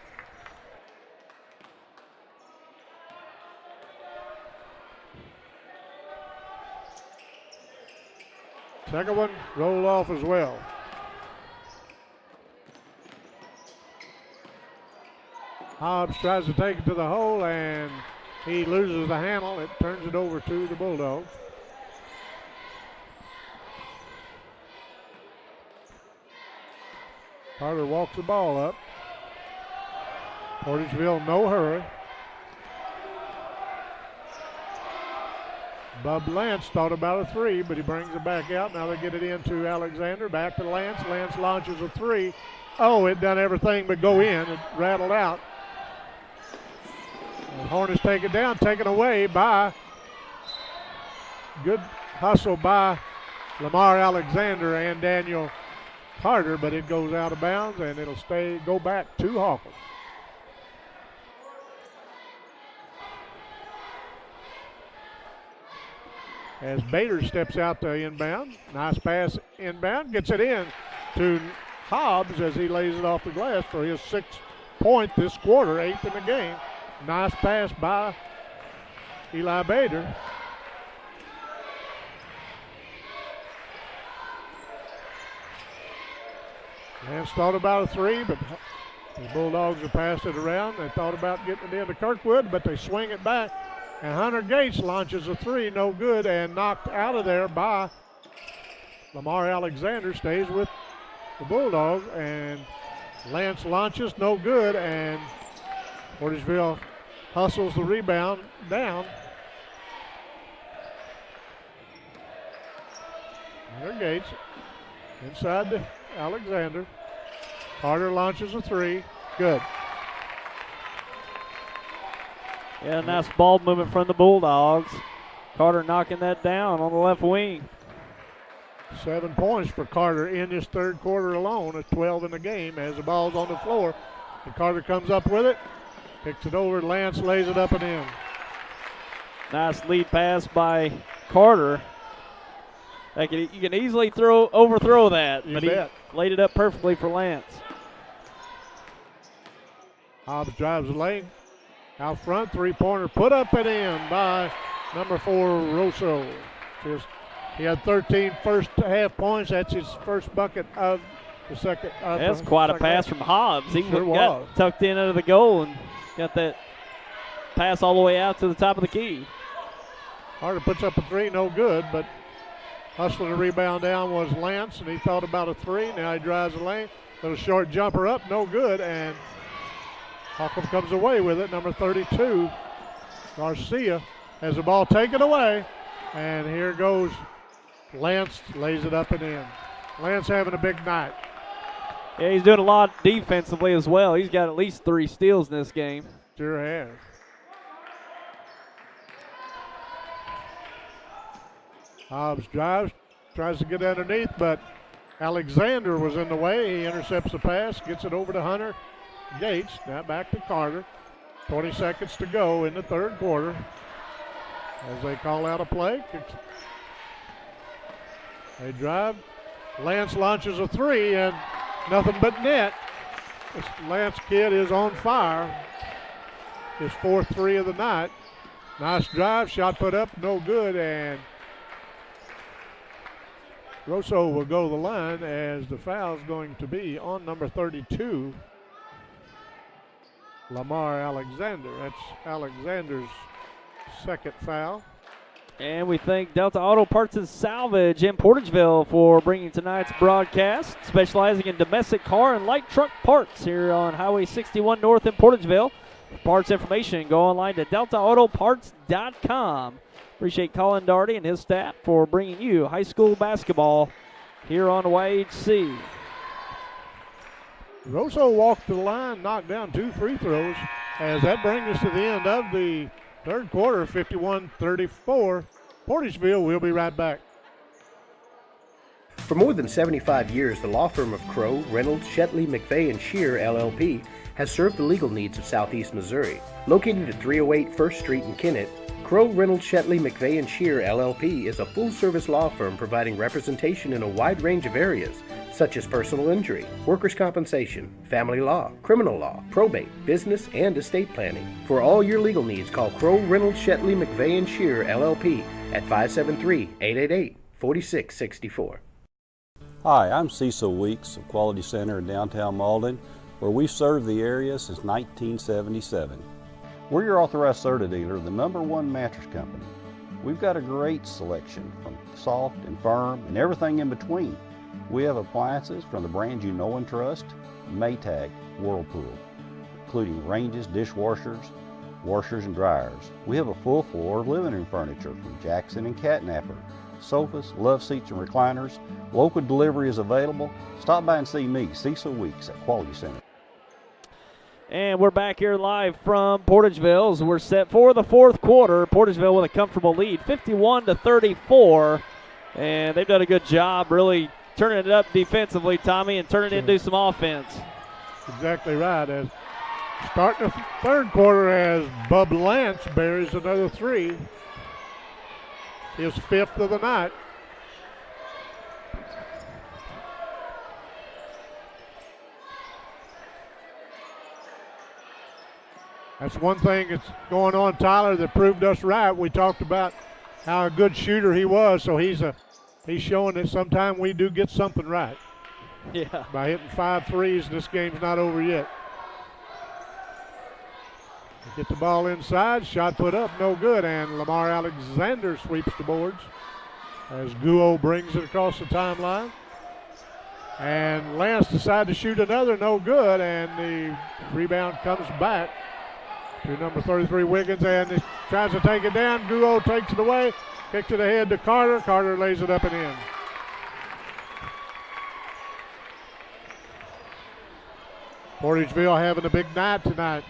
B: Second one rolled off as well. Hobbs tries to take it to the hole, and he loses the handle. It turns it over to the Bulldogs. Carter walks the ball up. Portageville, no hurry. Bub Lance thought about a three, but he brings it back out. Now they get it into Alexander. Back to Lance. Lance launches a three. Oh, it done everything but go in. It rattled out. And Hornets take it down, taken away by good hustle by Lamar Alexander and Daniel Carter, but it goes out of bounds and it'll go back to Holcomb. As Bader steps out to inbound. Nice pass inbound. Gets it in to Hobbs as he lays it off the glass for his 6th point this quarter, 8th in the game. Nice pass by Eli Bader. Lance thought about a three, but the Bulldogs have passed it around. They thought about getting it into Kirkwood, but they swing it back. And Hunter Gates launches a three, no good, and knocked out of there by Lamar Alexander. Stays with the Bulldogs, and Lance launches, no good, and Portageville hustles the rebound down. Hunter Gates inside to Alexander. Carter launches a three, good.
A: Yeah, nice ball movement from the Bulldogs. Carter knocking that down on the left wing.
B: 7 points for Carter in this third quarter alone, at 12 in the game as the ball's on the floor. And Carter comes up with it, picks it over, Lance lays it up and in.
A: Nice lead pass by Carter. You can easily overthrow that, but
B: bet.
A: He laid it up perfectly for Lance.
B: Hobbs drives the lane. Out front, three-pointer put up and in by number 4, Rosso. He had 13 first half points. That's his first bucket of the second.
A: That's quite a pass from Hobbs. He
B: Sure
A: got tucked in under the goal and got that pass all the way out to the top of the key.
B: Carter puts up a three, no good, but hustling the rebound down was Lance, and he thought about a three. Now he drives the lane. Little short jumper up, no good, and Holcomb comes away with it. Number 32, Garcia, has the ball taken away. And here goes Lance, lays it up and in. Lance having a big night.
A: Yeah, he's doing a lot defensively as well. He's got at least 3 steals in this game.
B: Sure has. Hobbs drives, tries to get underneath, but Alexander was in the way. He intercepts the pass, gets it over to Hunter Gates. Now back to Carter. 20 seconds to go in the third quarter as they call out a play. They drive. Lance launches a three and nothing but net. This Lance kid is on fire. His 4th three of the night. Nice drive, shot put up, no good, and Rosso will go to the line as the foul's going to be on number 32. Lamar Alexander. That's Alexander's 2nd foul.
A: And we thank Delta Auto Parts and Salvage in Portageville for bringing tonight's broadcast, specializing in domestic car and light truck parts here on Highway 61 North in Portageville. For parts information, go online to deltaautoparts.com. Appreciate Colin Darty and his staff for bringing you high school basketball here on YHC.
B: Rosso walked to the line, knocked down 2 free throws, as that brings us to the end of the third quarter, 51-34. Portageville, we'll be right back.
E: For more than 75 years, the law firm of Crow, Reynolds, Shetley, McVeigh, and Shear, LLP, has served the legal needs of Southeast Missouri. Located at 308 1st Street in Kennett, Crow, Reynolds, Shetley, McVeigh & Shear, LLP is a full-service law firm providing representation in a wide range of areas, such as personal injury, workers' compensation, family law, criminal law, probate, business, and estate planning. For all your legal needs, call Crow, Reynolds, Shetley, McVeigh, and Shear, LLP at 573-888-4664.
F: Hi, I'm Cecil Weeks of Quality Center in downtown Malden, where we've served the area since 1977. We're your authorized Serta dealer, the #1 mattress company. We've got a great selection from soft and firm and everything in between. We have appliances from the brands you know and trust, Maytag, Whirlpool, including ranges, dishwashers, washers, and dryers. We have a full floor of living room furniture from Jackson and Catnapper, sofas, love seats, and recliners. Local delivery is available. Stop by and see me, Cecil Weeks, at Quality Center.
A: And we're back here live from Portageville as we're set for the fourth quarter. Portageville with a comfortable lead, 51-34. And they've done a good job really turning it up defensively, Tommy, and turning it into some offense.
B: Exactly right. As starting the third quarter as Bub Lance buries another three. His 5th of the night. That's one thing that's going on, Tyler, that proved us right. We talked about how a good shooter he was, so he's showing that sometimes we do get something right.
A: Yeah.
B: By hitting 5 threes, this game's not over yet. Get the ball inside, shot put up, no good, and Lamar Alexander sweeps the boards as Guo brings it across the timeline. And Lance decided to shoot another, no good, and the rebound comes back to number 33 Wiggins, and he tries to take it down. Guo takes it away, kicks it ahead to Carter. Carter lays it up and in. Portageville having a big night tonight.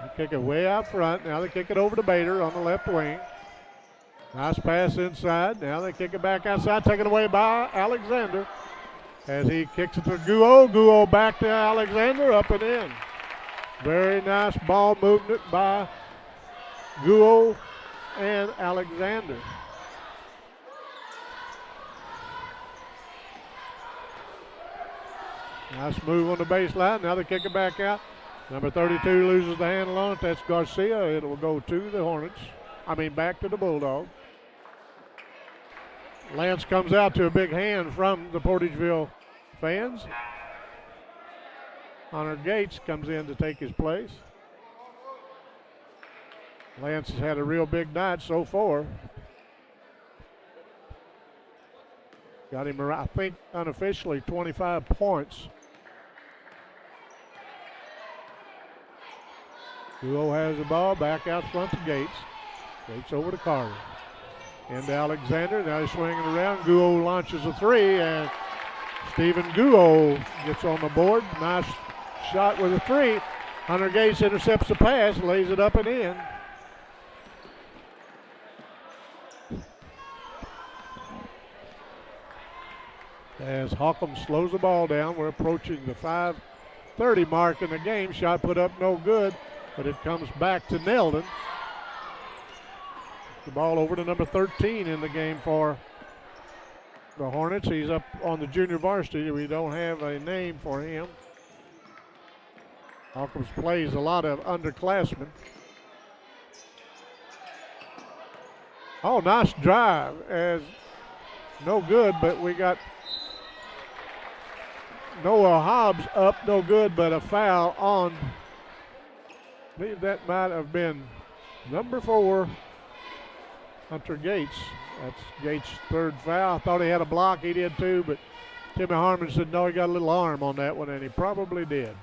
B: They kick it way out front. Now they kick it over to Bader on the left wing. Nice pass inside. Now they kick it back outside, taken away by Alexander. As he kicks it to Guo. Guo back to Alexander, up and in. Very nice ball movement by Guo and Alexander. Nice move on the baseline. Now they kick it back out. Number 32 loses the handle on it. That's Garcia. It will go to the Hornets. Back to the Bulldogs. Lance comes out to a big hand from the Portageville fans. Hunter Gates comes in to take his place. Lance has had a real big night so far. Got him, I think, unofficially 25 points. Guo has the ball, back out front to Gates. Gates over to Carter. Into Alexander, now he's swinging around. Guo launches a three, and Stephen Guo gets on the board. Nice shot with a three. Hunter Gates intercepts the pass, lays it up and in. As Holcomb slows the ball down, we're approaching the 5:30 mark in the game. Shot put up, no good, but it comes back to Nelden. The ball over to number 13 in the game for the Hornets. He's up on the junior varsity. We don't have a name for him. Holcomb plays a lot of underclassmen. Oh, nice drive. As no good, but we got Noah Hobbs up, no good, but a foul on, I believe that might have been number 4, Hunter Gates. That's Gates' third foul. I thought he had a block. He did too, but Timmy Harmon said no, he got a little arm on that one, and he probably did.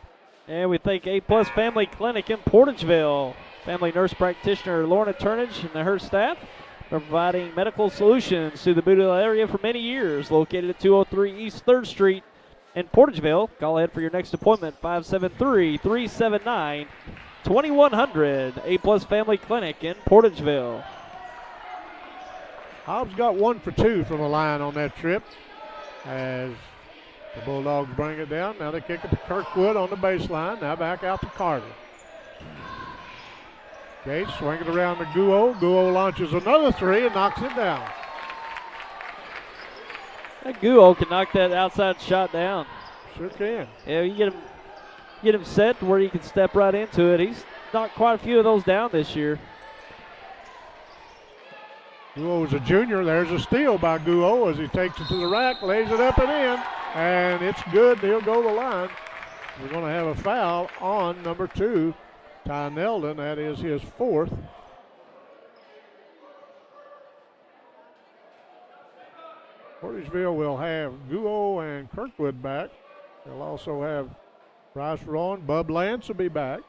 A: And we thank A-Plus Family Clinic in Portageville. Family nurse practitioner Lorna Turnage and her staff are providing medical solutions to the Boudreaux area for many years. Located at 203 East 3rd Street in Portageville. Call ahead for your next appointment, 573-379-2100. A-Plus Family Clinic in Portageville.
B: Hobbs got 1 for 2 from the line on that trip as the Bulldogs bring it down. Now they kick it to Kirkwood on the baseline. Now back out to Carter. Gates swinging around to Guo. Guo launches another three and knocks it down.
A: That Guo can knock that outside shot down.
B: Sure can.
A: Yeah, you get him set to where he can step right into it. He's knocked quite a few of those down this year.
B: Guo is a junior. There's a steal by Guo as he takes it to the rack, lays it up and in, and it's good. He'll go the line. We're going to have a foul on number 2, Ty Neldon. That is his 4th. Portageville will have Guo and Kirkwood back. They'll also have Bryce Rowan. Bub Lance will be back.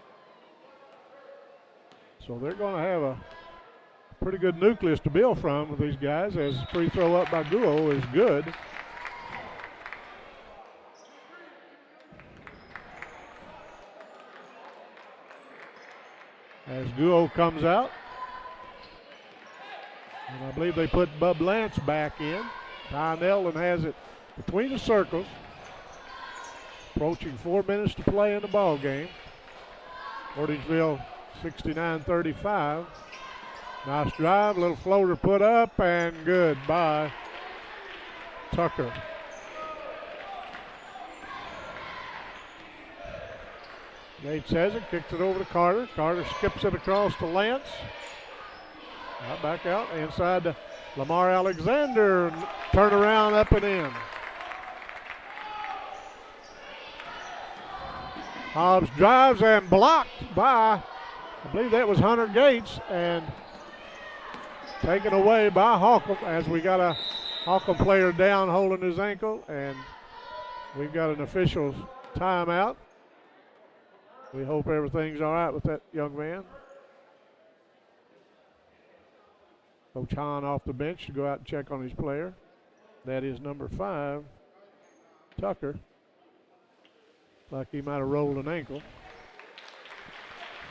B: So they're going to have a pretty good nucleus to build from with these guys, as the free throw up by Guo is good. As Guo comes out, and I believe they put Bub Lance back in. Ty Neldon has it between the circles. Approaching 4 minutes to play in the ball game. Portageville 69-35. Nice drive, little floater put up, and good by Tucker. Gates has it, kicks it over to Carter. Carter skips it across to Lance. Now back out inside to Lamar Alexander. Turn around, up and in. Hobbs drives and blocked by, I believe that was Hunter Gates, and taken away by Holcomb, as we got a Holcomb player down holding his ankle, and we've got an official's timeout. We hope everything's all right with that young man. Coach Hahn off the bench to go out and check on his player. That is number 5, Tucker. Like he might have rolled an ankle.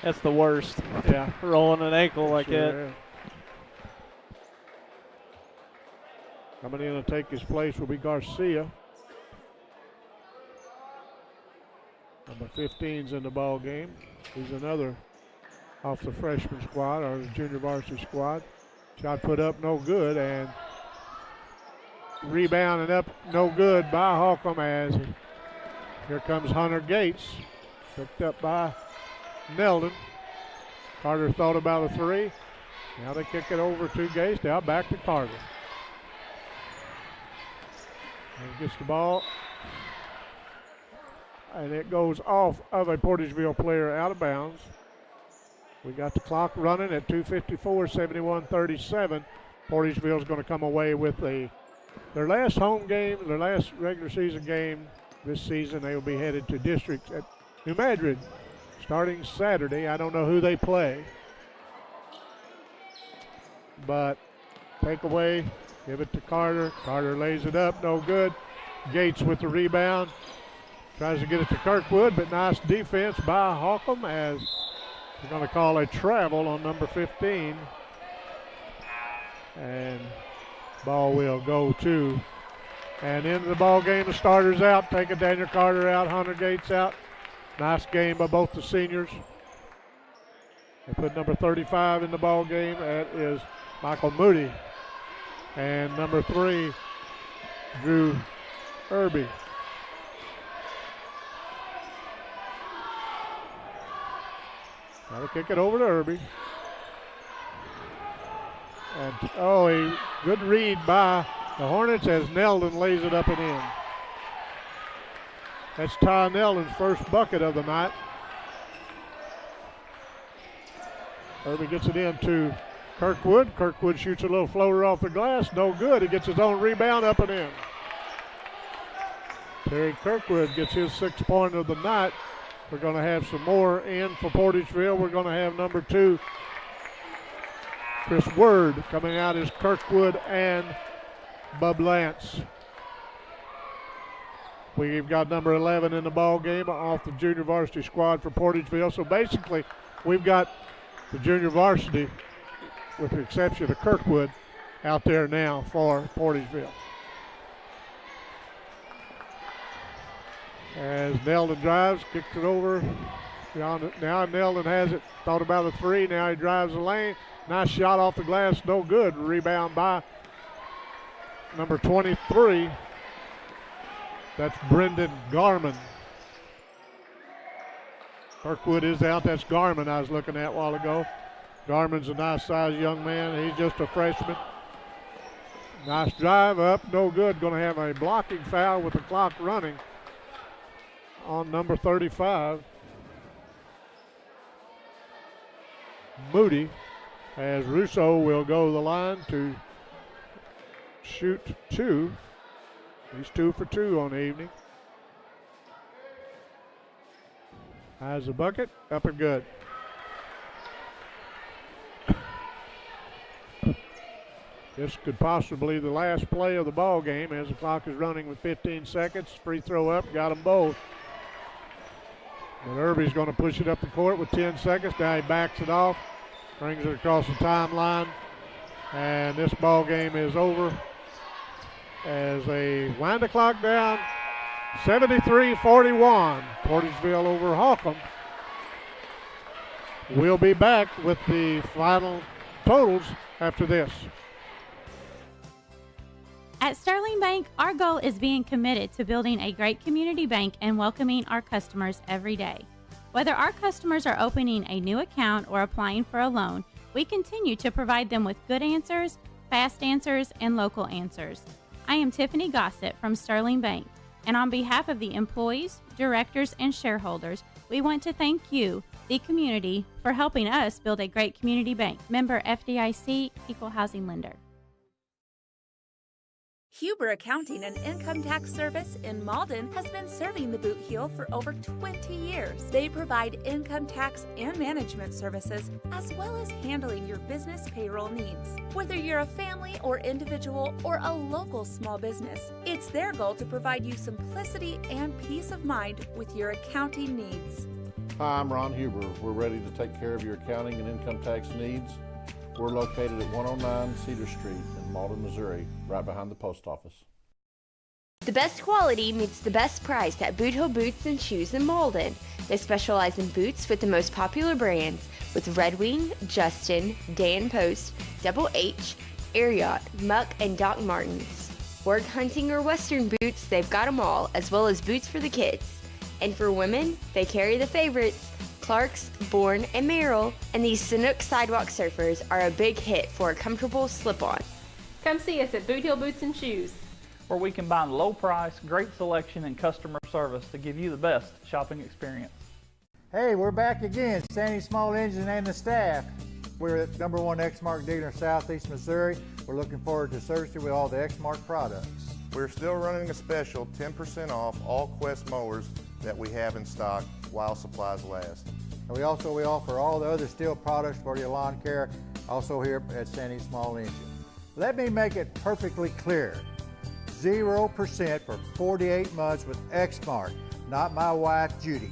A: That's the worst.
B: Yeah.
A: Rolling an ankle like
B: Sure,
A: that.
B: yeah. Coming in to take his place will be Garcia. Number 15's in the ball game. He's another off the freshman squad or the junior varsity squad. Shot put up, no good, and rebounding up, no good by Holcomb, as here comes Hunter Gates, picked up by Neldon. Carter thought about a three. Now they kick it over to Gates. Now back to Carter. And gets the ball. And it goes off of a Portageville player out of bounds. We got the clock running at 2:54, 71-37. Portageville's going to come away with their last home game, their last regular season game this season. They will be headed to districts at New Madrid starting Saturday. I don't know who they play. But take away, give it to Carter. Carter lays it up, no good. Gates with the rebound. Tries to get it to Kirkwood, but nice defense by Holcomb, as we're going to call a travel on number 15. And ball will go to. And into the ball game, the starters out. Taking Daniel Carter out, Hunter Gates out. Nice game by both the seniors. They put number 35 in the ball game. That is Michael Moody. And number 3, Drew Irby. Now to kick it over to Irby. And a good read by the Hornets as Neldon lays it up and in. That's Ty Neldon's first bucket of the night. Irby gets it in to Kirkwood. Kirkwood shoots a little floater off the glass. No good. He gets his own rebound, up and in. Terry Kirkwood gets his 6th point of the night. We're going to have some more in for Portageville. We're going to have number 2, Chris Word. Coming out is Kirkwood and Bub Lance. We've got number 11 in the ball game off the junior varsity squad for Portageville. So basically, we've got the junior varsity, with the exception of Kirkwood, out there now for Portageville. As Neldon drives, kicks it over Now Nelden has it. Thought about a three. Now he drives the lane. Nice shot off the glass. No good. Rebound by number 23. That's Brendan Garman. Kirkwood is out. That's Garman I was looking at a while ago. Garman's a nice-sized young man. He's just a freshman. Nice drive up. No good. Going to have a blocking foul with the clock running on number 35. Moody, as Russo will go to the line to shoot two. He's 2 for 2 on the evening. Has the bucket, up and good. This could possibly be the last play of the ball game as the clock is running with 15 seconds. Free throw up, got them both. But Irby's going to push it up the court with 10 seconds. Now he backs it off, brings it across the timeline, and this ball game is over as they wind the clock down. 73-41, Portageville over Holcomb. We'll be back with the final totals after this.
G: At Sterling Bank, our goal is being committed to building a great community bank and welcoming our customers every day. Whether our customers are opening a new account or applying for a loan, we continue to provide them with good answers, fast answers, and local answers. I am Tiffany Gossett from Sterling Bank, and on behalf of the employees, directors, and shareholders, we want to thank you, the community, for helping us build a great community bank. Member FDIC, Equal Housing Lender.
H: Huber Accounting and Income Tax Service in Malden has been serving the Boot Heel for over 20 years. They provide income tax and management services as well as handling your business payroll needs. Whether you're a family or individual or a local small business, it's their goal to provide you simplicity and peace of mind with your accounting needs.
D: Hi, I'm Ron Huber. We're ready to take care of your accounting and income tax needs. We're located at 109 Cedar Street in Malden, Missouri, right behind the post office.
I: The best quality meets the best price at Boot Hill Boots and Shoes in Malden. They specialize in boots with the most popular brands with Red Wing, Justin, Dan Post, Double H, Air Yacht, Muck, and Doc Martens. Work hunting or western boots, they've got them all, as well as boots for the kids. And for women, they carry the favorites, Clark's, Bourne, and Merrill, and these Sanuk Sidewalk Surfers are a big hit for a comfortable slip-on.
J: Come see us at Boot Hill Boots and Shoes,
K: where we combine low price, great selection, and customer service to give you the best shopping experience.
L: Hey, we're back again, Sandy Small Engine and the staff. We're at #1 Exmark dealer in Southeast Missouri. We're looking forward to servicing you with all the Exmark products.
M: We're still running a special 10% off all Quest mowers that we have in stock while supplies last.
L: And we offer all the other steel products for your lawn care, also here at Sandy Small Engine. Let me make it perfectly clear. 0% for 48 months with Exmark, not my wife, Judy.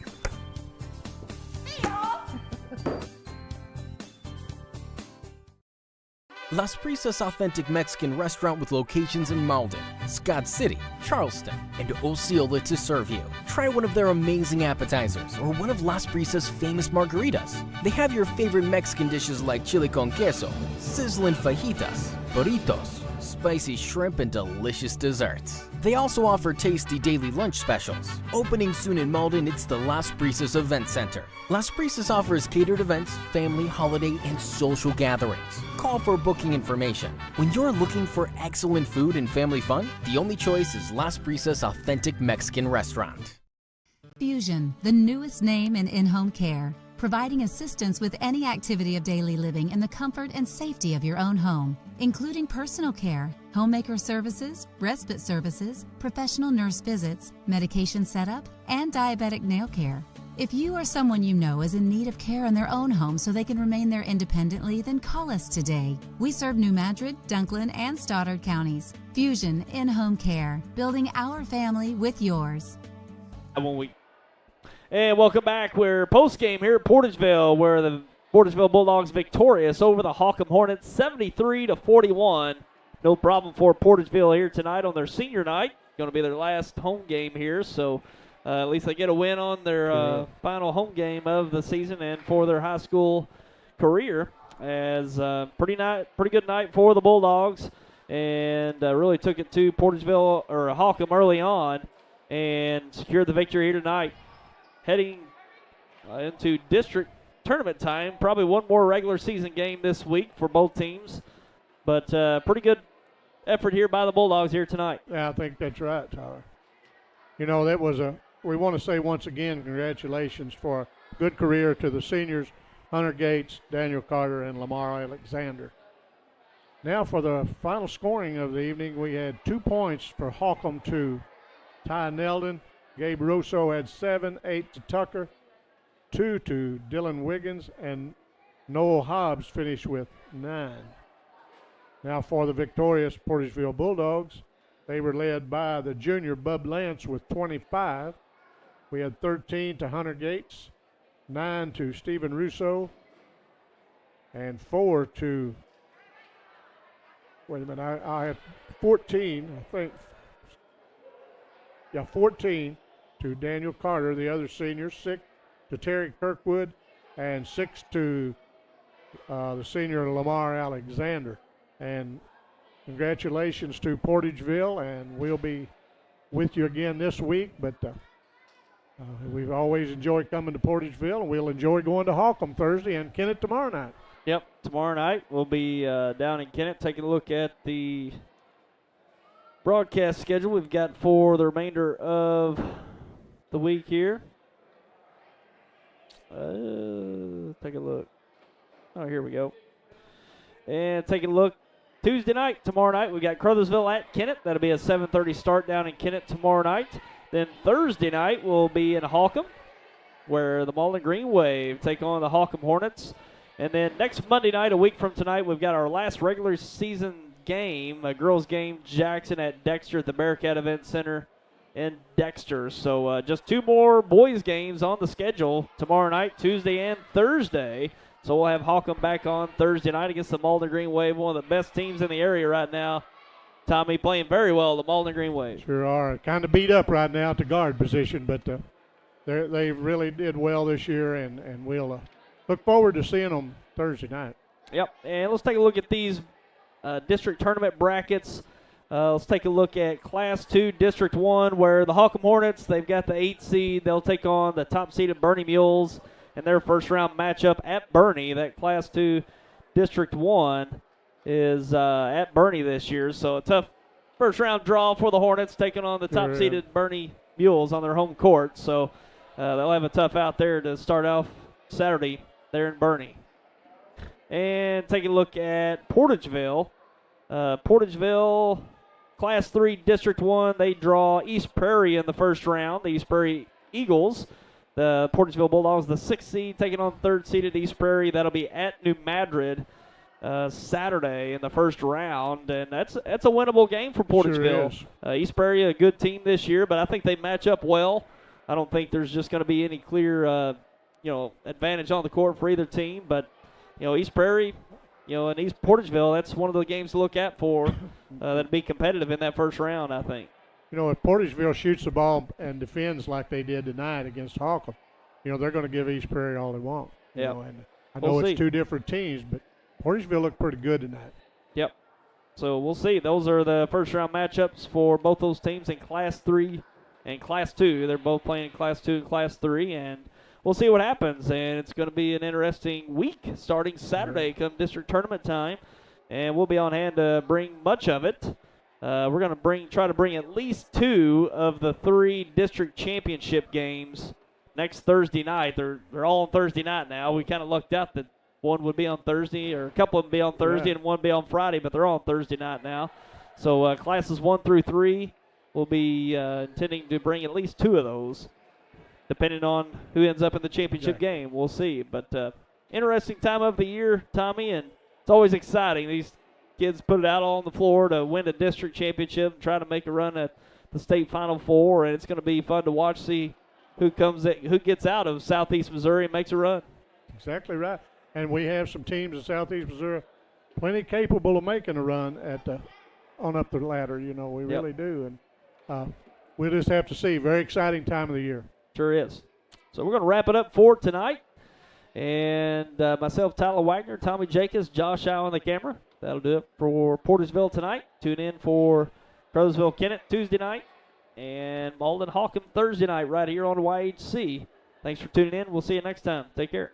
N: Las Brisas Authentic Mexican Restaurant with locations in Malden, Scott City, Charleston, and Osceola to serve you. Try one of their amazing appetizers or one of Las Brisas' famous margaritas. They have your favorite Mexican dishes like chili con queso, sizzling fajitas, burritos, spicy shrimp, and delicious desserts. They also offer tasty daily lunch specials. Opening soon in Malden, it's the Las Brisas Event Center. Las Brisas offers catered events, family, holiday, and social gatherings. Call for booking information. When you're looking for excellent food and family fun, the only choice is Las Brisas Authentic Mexican Restaurant.
O: Fusion, the newest name in in-home care, providing assistance with any activity of daily living in the comfort and safety of your own home, including personal care, homemaker services, respite services, professional nurse visits, medication setup, and diabetic nail care. If you or someone you know is in need of care in their own home so they can remain there independently, then call us today. We serve New Madrid, Dunklin, and Stoddard counties. Fusion in-home care, building our family with yours.
A: And welcome back. We're post-game here at Portageville, where the Portageville Bulldogs victorious over the Holcomb Hornets 73-41. No problem for Portageville here tonight on their senior night. Going to be their last home game here, so At least they get a win on their final home game of the season and for their high school career. As pretty good night for the Bulldogs, and really took it to Portageville or Holcomb early on and secured the victory here tonight. Heading into district tournament time, probably one more regular season game this week for both teams, but pretty good effort here by the Bulldogs here tonight.
B: Yeah, I think that's right, Tyler. You know, that was we want to say once again, congratulations for a good career to the seniors, Hunter Gates, Daniel Carter, and Lamar Alexander. Now for the final scoring of the evening, we had 2 points for Holcomb 2. Ty Neldon, Gabe Russo had 7, 8 to Tucker, 2 to Dylan Wiggins, and Noel Hobbs finished with 9. Now for the victorious Portageville Bulldogs, they were led by the junior Bub Lance with 25. We had 13 to Hunter Gates, 9 to Stephen Russo, and 4 to, wait a minute, I had 14, I think. Yeah, 14 to Daniel Carter, the other senior, 6 to Terry Kirkwood, and 6 to the senior Lamar Alexander. And congratulations to Portageville, and we'll be with you again this week, but we've always enjoyed coming to Portageville, and we'll enjoy going to Holcomb Thursday and Kennett tomorrow night.
A: Yep, tomorrow night we'll be down in Kennett taking a look at the broadcast schedule we've got for the remainder of the week here. Take a look. Oh, here we go. And taking a look. Tuesday night, tomorrow night, we got Crothersville at Kennett. That'll be a 7:30 start down in Kennett tomorrow night. Then Thursday night, we'll be in Holcomb, where the Malden Green Wave take on the Holcomb Hornets. And then next Monday night, a week from tonight, we've got our last regular season game, a girls game, Jackson at Dexter at the Bearcat Event Center in Dexter. So just 2 more boys games on the schedule tomorrow night, Tuesday and Thursday. So we'll have Holcomb back on Thursday night against the Malden Green Wave, one of the best teams in the area right now. Tommy playing very well, the Malden Green Wave.
B: Sure are. Kind of beat up right now at the guard position, but they really did well this year, and we'll look forward to seeing them Thursday night.
A: Yep, and let's take a look at these district tournament brackets. Let's take a look at Class 2, District 1, where the Holcomb Hornets, they've got the 8 seed. They'll take on the top-seeded Bernie Mules in their first-round matchup at Bernie. That Class 2, District 1 is at Bernie this year. So a tough first-round draw for the Hornets, taking on the top-seeded Bernie Mules on their home court. So they'll have a tough out there to start off Saturday there in Bernie. And taking a look at Portageville. Portageville, Class 3, District 1, they draw East Prairie in the first round. The East Prairie Eagles. The Portageville Bulldogs, the 6th seed, taking on 3rd-seeded East Prairie. That'll be at New Madrid Saturday in the first round, and that's a winnable game for Portageville.
B: Sure is.
A: East Prairie, a good team this year, but I think they match up well. I don't think there's just going to be any clear, advantage on the court for either team. But East Prairie, and East Portageville, that's one of the games to look at for that'd be competitive in that first round, I think.
B: If Portageville shoots the ball and defends like they did tonight against Holcomb, they're going to give East Prairie all they want.
A: Yeah.
B: And I know it's 2 different teams, but Portageville looked pretty good tonight.
A: Yep. So we'll see. Those are the first-round matchups for both those teams in Class 3 and Class 2. They're both playing in Class 2 and Class 3, and we'll see what happens. And it's going to be an interesting week starting Saturday come district tournament time, and we'll be on hand to bring much of it. We're going to try to bring at least 2 of the 3 district championship games next Thursday night. They're all on Thursday night now. We kind of lucked out that one would be on Thursday, or a couple of them be on Thursday and one be on Friday, but they're all on Thursday night now. So classes 1 through 3 will be intending to bring at least 2 of those, depending on who ends up in the championship game. We'll see. But interesting time of the year, Tommy, and it's always exciting. These kids put it out on the floor to win a district championship and try to make a run at the state Final Four, and it's going to be fun to watch, see who gets out of Southeast Missouri and makes a run.
B: Exactly right. And we have some teams in Southeast Missouri plenty capable of making a run on up the ladder. We really do. And we'll just have to see. Very exciting time of the year.
A: Sure is. So we're going to wrap it up for tonight. And myself, Tyler Wagner, Tommy Jacobs, Josh Howe on the camera. That'll do it for Portageville tonight. Tune in for Crowsville Kennett Tuesday night and Malden Holcomb Thursday night right here on YHC. Thanks for tuning in. We'll see you next time. Take care.